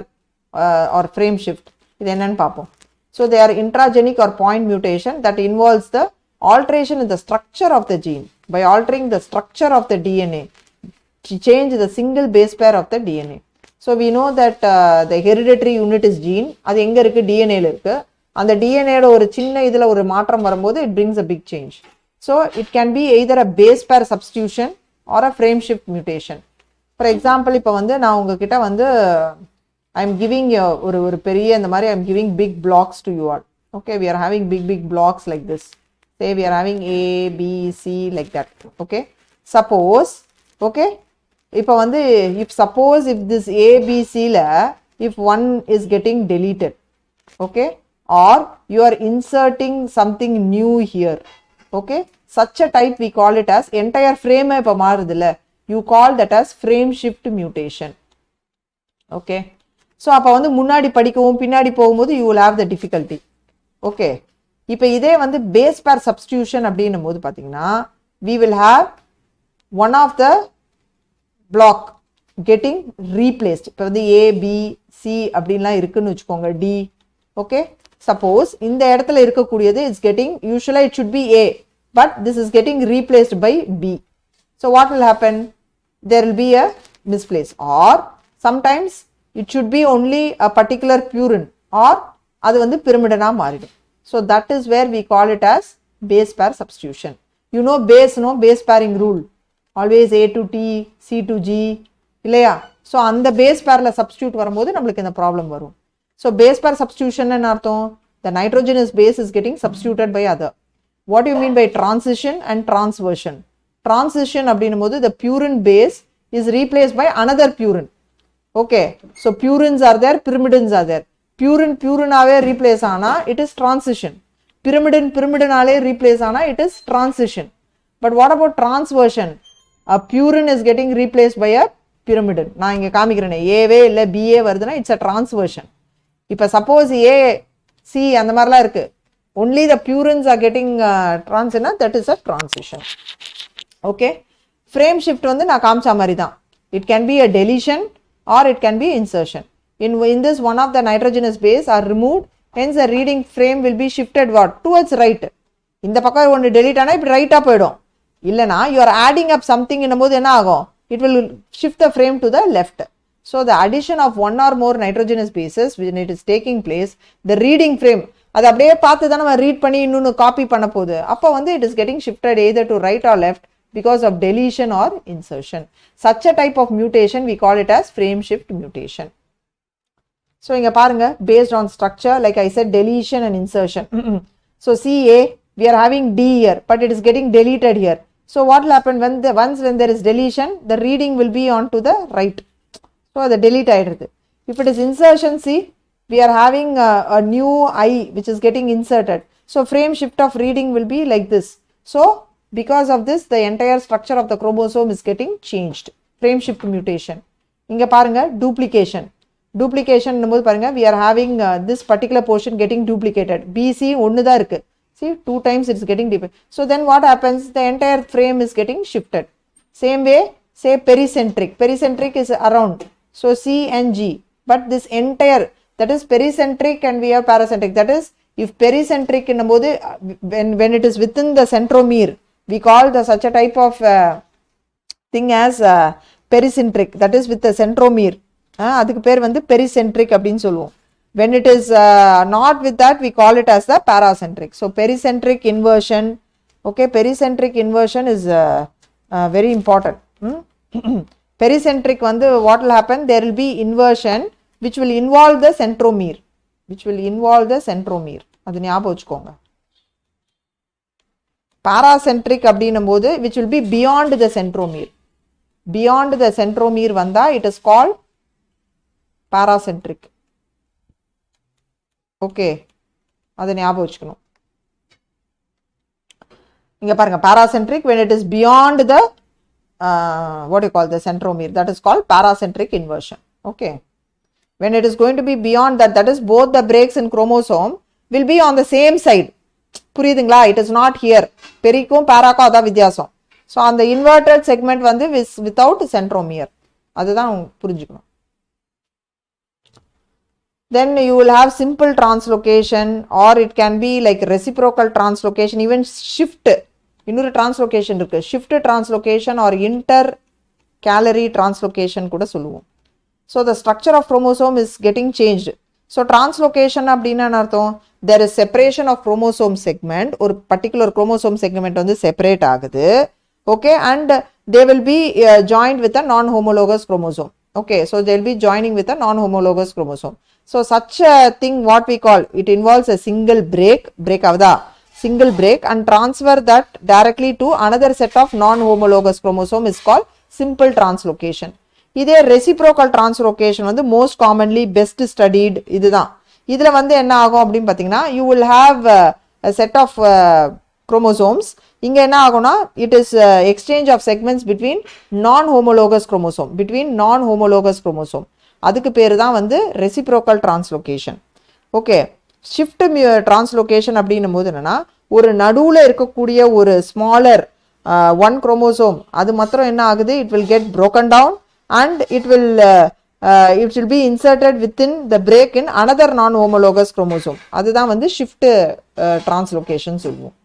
or frame shift, இது என்னன்னு பார்ப்போம். So they are intragenic or point mutation that involves the alteration in the structure of the gene. By altering the structure of the DNA, to change the single base pair of the DNA. So we know that the hereditary unit is gene, அது எங்கே இருக்குது, டிஎன்ஏல இருக்குது. அந்த டிஎன்ஏட ஒரு சின்ன இதில் ஒரு மாற்றம் வரும்போது it brings a big change. So it can be either a base pair substitution or a frame shift mutation. For example, இப்போ வந்து நான் உங்ககிட்ட வந்து I am giving ஒரு பெரிய இந்த மாதிரி I am giving big blocks to you all. Okay, we are having big blocks like this. Say we are having A, B, C like that. Okay, suppose, okay, இப்போ வந்து if this A, B, C ல if one is getting deleted, okay, or you are inserting something new here, okay, such a type we call it as entire frame இப்போ மாறுதுல, you call that as frame shift mutation. Okay, so அப்போ வந்து முன்னாடி படிக்கவும் பின்னாடி போகும்போது you will have the difficulty. Okay, இப்போ இதே வந்து base pair substitution அப்படின்னும் போது பார்த்தீங்கன்னா we will have one of the block getting replaced. இப்போ வந்து A, B, C அப்படின்லாம் இருக்குன்னு வச்சுக்கோங்க, D. Okay, suppose இந்த இடத்துல இருக்கக்கூடியது is getting, usually it should be A, but this is getting replaced by B. So what will happen? There will be a misplace, or sometimes it should be only a particular purine, or அது வந்து pyrimidina மாறிடும். So that is where we call it as base pair substitution. You know base pairing rule, always A to T, C to G இல்லையா? So அந்த base pairல substitute வரும்போது நம்மளுக்கு இந்த problem வரும். So base pair substitution என்ன அர்த்தம்? The nitrogenous base is getting substituted by other. What do you mean by transition and transversion? Transition அப்படின்னும்போது the purine base is replaced by another purine. Okay, so purines are there, pyrimidines are there. Purinaவே replace ஆனா it is transition. Pyrimidinaலே replace ஆனா it is transition. But what about transversion? A purine is getting replaced by a pyrimidine. நான் இங்க காமிக்கிறேனே, ஏவே இல்ல BA வருதுன்னா it's a transversion. இப்போ suppose A, C அந்த மாதிரிலாம் இருக்கு, only the purines are getting transition, that is a transition. Okay, frame shift வந்து நான் காமிச்ச மாதிரி தான், it can be a deletion or it can be insertion. In this, one of the nitrogenous base are removed, hence the reading frame will be shifted what? Towards right. இந்த பக்கம் ஒன்று delete ஆனா இப்படி ரைட்டா போயிடும். இல்லனா you are adding up something என்னும்போது என்ன ஆகும்? It will shift the frame to the left. So the addition of one or more nitrogenous bases when it is taking place, the reading frame அது அப்படியே பார்த்து தான் நம்ம ரீட் பண்ணி இன்னொன்று copy பண்ண போகுது, அப்போ வந்து it is getting shifted either to right or left because of deletion or insertion. Such a type of mutation we call it as frame shift mutation. So inga parunga, based on structure, like I said, deletion and insertion. So CA, we are having D here, but it is getting deleted here. So what will happen when there is deletion, the reading will be on to the right. So the delete ஆயிடுது. If it is insertion, see, we are having a new I which is getting inserted. So frame shift of reading will be like this. So because of this, the entire structure of the chromosome is getting changed. Frame shift mutation. Inga parunga, duplication. Duplication numbers parunga, we are having this particular portion getting duplicated. BC onnu da irukku. See, 2 times it's getting duplicated. So then what happens? The entire frame is getting shifted. Same way, say pericentric. Pericentric is around. So C and G. But this entire, that is pericentric, and we have paracentric. That is, if pericentric in when it is within the centromere, we call such a type of thing as pericentric. That is with the centromere. அதுக்கு பேர் வந்து pericentric அப்படினு சொல்லுவோம். When it is not with that, we call it as the paracentric. So pericentric inversion, okay, pericentric inversion is very important. Pericentric வந்து what will happen? There will be inversion which will involve the centromere. அது ஞாபகம் வச்சுக்கோங்க. Paracentric அப்படினும் போது which will be beyond the centromere. Beyond the centromere வந்தா it is called paracentric. Okay, அதை ஞாபகம் வச்சுக்கணும். இங்க பாருங்க, paracentric when it is beyond the what do you call the centromere, that is called paracentric inversion. Okay, when it is going to be beyond that, that is both the breaks in chromosome will be on the same side. புரியுதுங்களா? It is not here. பெரிக்கும் பாராக்கும் அதான் வித்தியாசம். So on the inverted segment வந்து without centromere, அதுதான் புரிஞ்சுக்கணும். Then you will have simple translocation, or it can be like reciprocal translocation, even shift. இன்னொரு translocation இருக்கு, shift translocation or intercalary translocation கூட சொல்லுவோம். So the structure of chromosome is getting changed. So translocation அப்படினா என்ன அர்த்தம்? There is separation of chromosome segment. ஒரு particular chromosome segment வந்து separate ஆகுது. Okay, and they will be joined with a non-homologous chromosome. Okay, so they will be joining with a non-homologous chromosome. So such a thing, what we call, it involves a single break avada, single break, and transfer that directly to another set of non-homologous chromosome is called simple translocation. இதே reciprocal translocation வந்து most commonly best studied. இதுதான். இதுல வந்து என்ன ஆகும் அப்படின்னு பார்த்தீங்கன்னா, you will have a set of chromosomes. இங்க என்ன ஆகும்னா, it is exchange of segments between non-homologous chromosome. அதுக்கு பேரு தான் வந்து reciprocal translocation. Okay, shift translocation அப்படின்னும் போது என்னன்னா, ஒரு நடுவுல இருக்கக்கூடிய ஒரு smaller one chromosome, அது மாத்திரம் என்ன ஆகுது, it will get broken down and it will be inserted within the break in another non-homologous chromosome. அதுதான் வந்து shift translocation சொல்லுவோம்.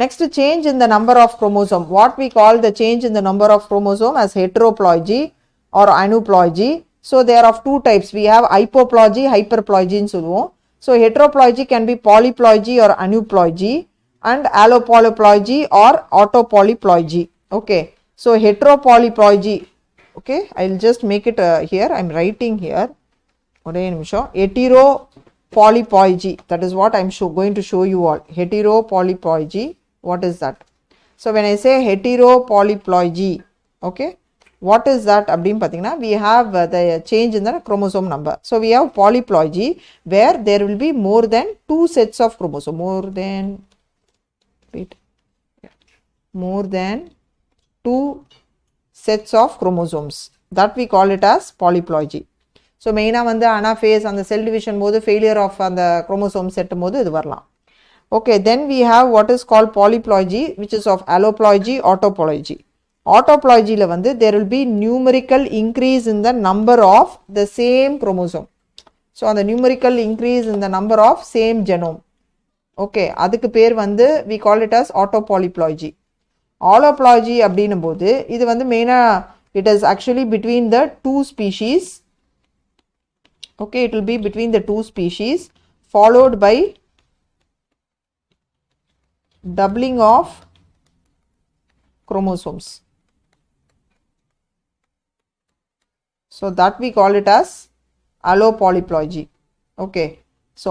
Next, change in the number of chromosome. What we call the change in the number of chromosome as heteroploidy or aneuploidy. So there are of two types. We have hypoploidy, hyperploidy in சொல்லுவோம். So heteroploidy can be polyploidy or aneuploidy, and allopolyploidy or autopolyploidy. Okay, so heteropolyploidy. Okay, I'll just make it here. I'm writing here. Heteropolyploidy. That is what I'm going to show you all. Heteropolyploidy. What is that? So when I say heteropolyploidy, okay, what is that? We have the change in the chromosome number. So we have polyploidy where there will be more than 2 sets of chromosome. More than 2 sets of chromosomes. That we call it as polyploidy. So maina வந்து anaphase and the cell division போது failure of the chromosome set போது இது வரலாம். Okay, then we have what is called polyploidy, which is of alloploidy, autoploidy. Autoploidy la வந்து there will be numerical increase in the number of the same chromosome. So on the numerical increase in the number of same genome. Okay, அதுக்கு பேர் வந்து we call it as autopolyploidy. Alloploidy அப்படினும் போது இது வந்து மெயினா it is actually between the two species. Okay, it will be between the two species followed by doubling of chromosomes. So that we call it as allopolyploidy. Okay, so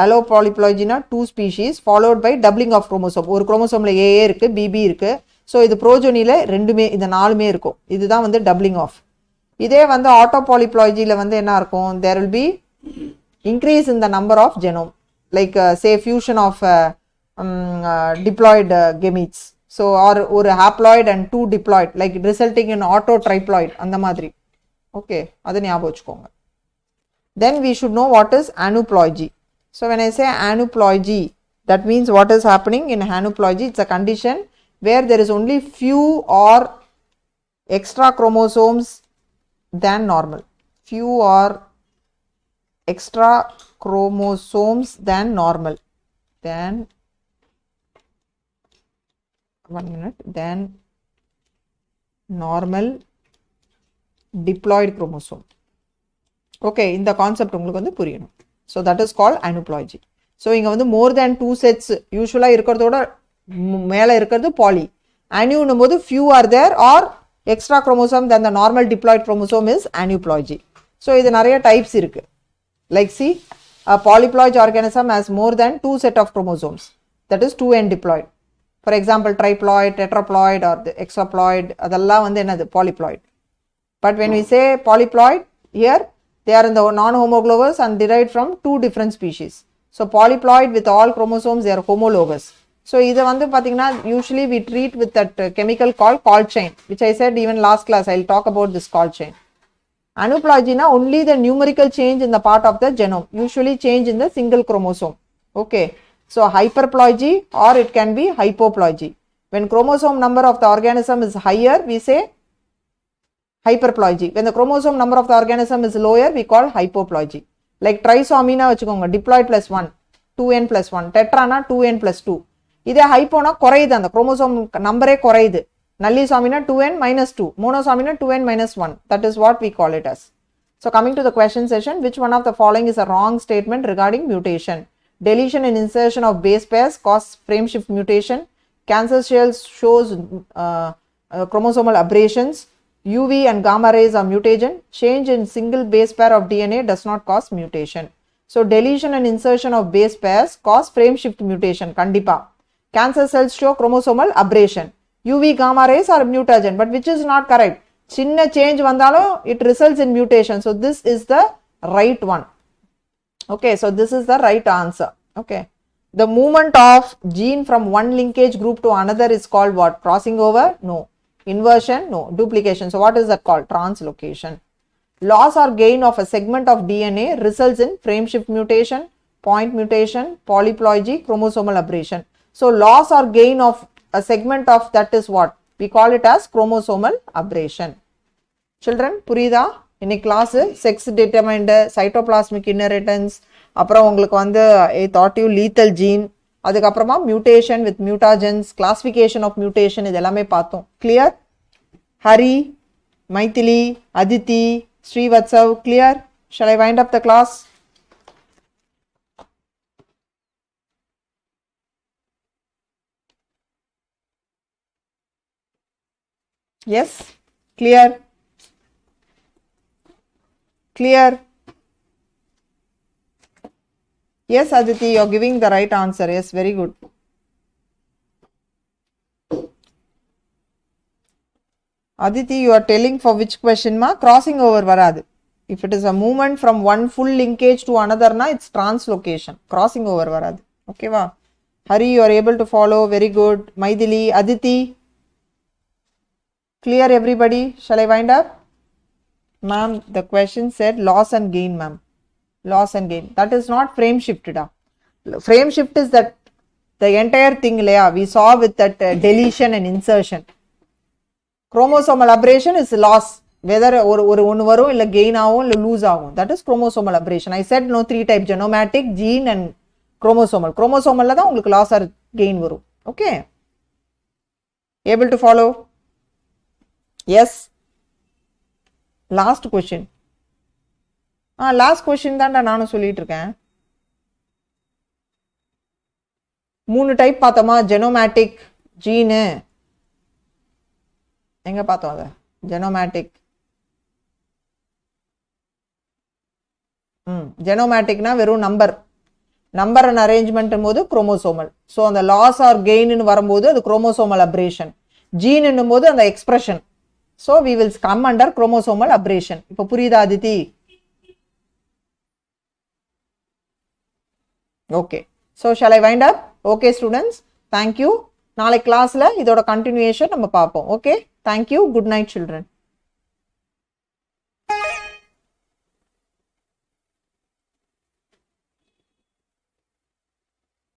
allopolyploidy na 2 species followed by doubling of chromosome. ஒரு குரோமோசோம்ல AA இருக்கு BB இருக்கு. So இது progeny-ல ரெண்டுமே இந்த நாலுமே இருக்கும். இதுதான் வந்து doubling of. இதே வந்து autopolyploidy-ல வந்து என்ன இருக்கும்? There will be increase in the number of genome, like say fusion of diploid gametes. So or ஒரு haploid and 2 diploid, like resulting in autotriploid அந்த மாதிரி. Okay, அது ஞாபகம் வச்சுக்கோங்க. Then we should know what is aneuploidy. So when I say aneuploidy, that means what is happening in aneuploidy? It's a condition where there is only few or extra chromosomes than normal. Few or extra chromosomes than normal. Then normal diploid chromosome. Okay, in the concept உங்களுக்கு வந்து புரியணும். So that is called aneuploidy. So இங்க வந்து more than 2 sets usually இருக்கிறதோட மேல இருக்கிறது poly. Anu னும்போது few are there or extra chromosome than the normal diploid chromosome is aneuploidy. So இது நிறைய types இருக்கு. Like see, a polyploid organism has more than 2 set of chromosomes. That is 2n diploid. For example, triploid, tetraploid or the hexaploid, அதெல்லாம் வந்து என்னது polyploid. But when we say polyploid, here they are in the non-homologous and derived from 2 different species. So polyploid with all chromosomes, they are homologous. So இதை வந்து பார்த்தீங்கன்னா usually we treat with that chemical called Cold chain, which I said even last class. I will talk about this Cold chain. Aneuploidy na only the numerical change in the part of the genome, usually change in the single chromosome. Okay, so hyperploidy or it can be hypoploidy. When chromosome number of the organism is higher, we say hyperploidy. When the chromosome number of the organism is lower, we call hypoploidy. Like trisomy na vachukkonga, diploid plus 1, 2n plus 1, tetra na 2n plus 2. இதே ஹைப்போனா குறையுது, அந்த chromosome நம்பரே குறையுது. நல்லிசாமினா 2n minus 2, monosomy 2n minus 1. That is what we call it as. So coming to the question session, which one of the following is a wrong statement regarding mutation? Deletion and insertion of base pairs cause frameshift mutation. Cancer cells shows chromosomal aberrations. UV and gamma rays are mutagen. Change in single base pair of DNA does not cause mutation. So deletion and insertion of base pairs cause frameshift mutation. Kandipa. Cancer cells show chromosomal aberration. UV gamma rays are mutagen, but which is not correct. Chinna change vandalo it results in mutation. So this is the right one. Okay, so this is the right answer. Okay, the movement of gene from one linkage group to another is called what? Crossing over? No. Inversion? No. Duplication. So what is that called? Translocation. Loss or gain of a segment of DNA results in frameshift mutation, point mutation, polyploidy, chromosomal aberration. So loss or gain of a segment of that is what? We call it as chromosomal aberration. Children, புரியுதா? இன்னைக்கு class sex determined, cytoplasmic inheritance, அப்புறம் உங்களுக்கு வந்து a thought you lethal gene, அதுக்கப்புறமா mutation with mutagens, classification of mutation, இது எல்லாமே பார்த்தோம். Clear? Hari, Maithili, Aditi, Srivatsav, clear? Shall I wind up the class? Yes? Clear? Clear? Yes, Aditi, you are giving the right answer. Yes, very good. Aditi, you are telling for which question ma? Crossing over varadu. If it is a movement from one full linkage to another na, it's translocation. Crossing over varadu. Okay va? Hari, you are able to follow. Very good. Maithili, Aditi. Clear everybody? Shall I wind up? Ma'am, the question said loss and gain, ma'am. Loss and gain. That is not frame shifted. Frame shift is that the entire thing we saw with that deletion and insertion. Chromosomal aberration is loss. Whether one varum illa gain agum illa lose agum. That is chromosomal aberration. I said no 3 types: genomatic, gene and chromosomal. Chromosomal la da ungalku loss or gain varum. Okay? Able to follow? Yes. Last question. Last question தான் நானும் சொல்லிட்டு இருக்கேன். 3 type பார்த்தோமா? ஜெனோமேட்டிக், ஜீனு, எங்கே பார்த்தோம் அதை genomatic ஜெனோமேட்டிக்னா வெறும் நம்பர் அண்ட் அரேஞ்ச்மெண்ட் போது குரோமோசோமல். ஸோ அந்த லாஸ் ஆர் கெயின்னு வரும்போது அது குரோமோசோமல் அப்ரேஷன். ஜீன் போது அந்த expression. So we will come under chromosomal aberration. இப்போ புரியுதா Aditi? Okay. So shall I wind up? Okay students, thank you. நாளைக்கு கிளாஸில் இதோட கண்டினியூஷன் நம்ம பார்ப்போம். Okay, thank you. Good night children.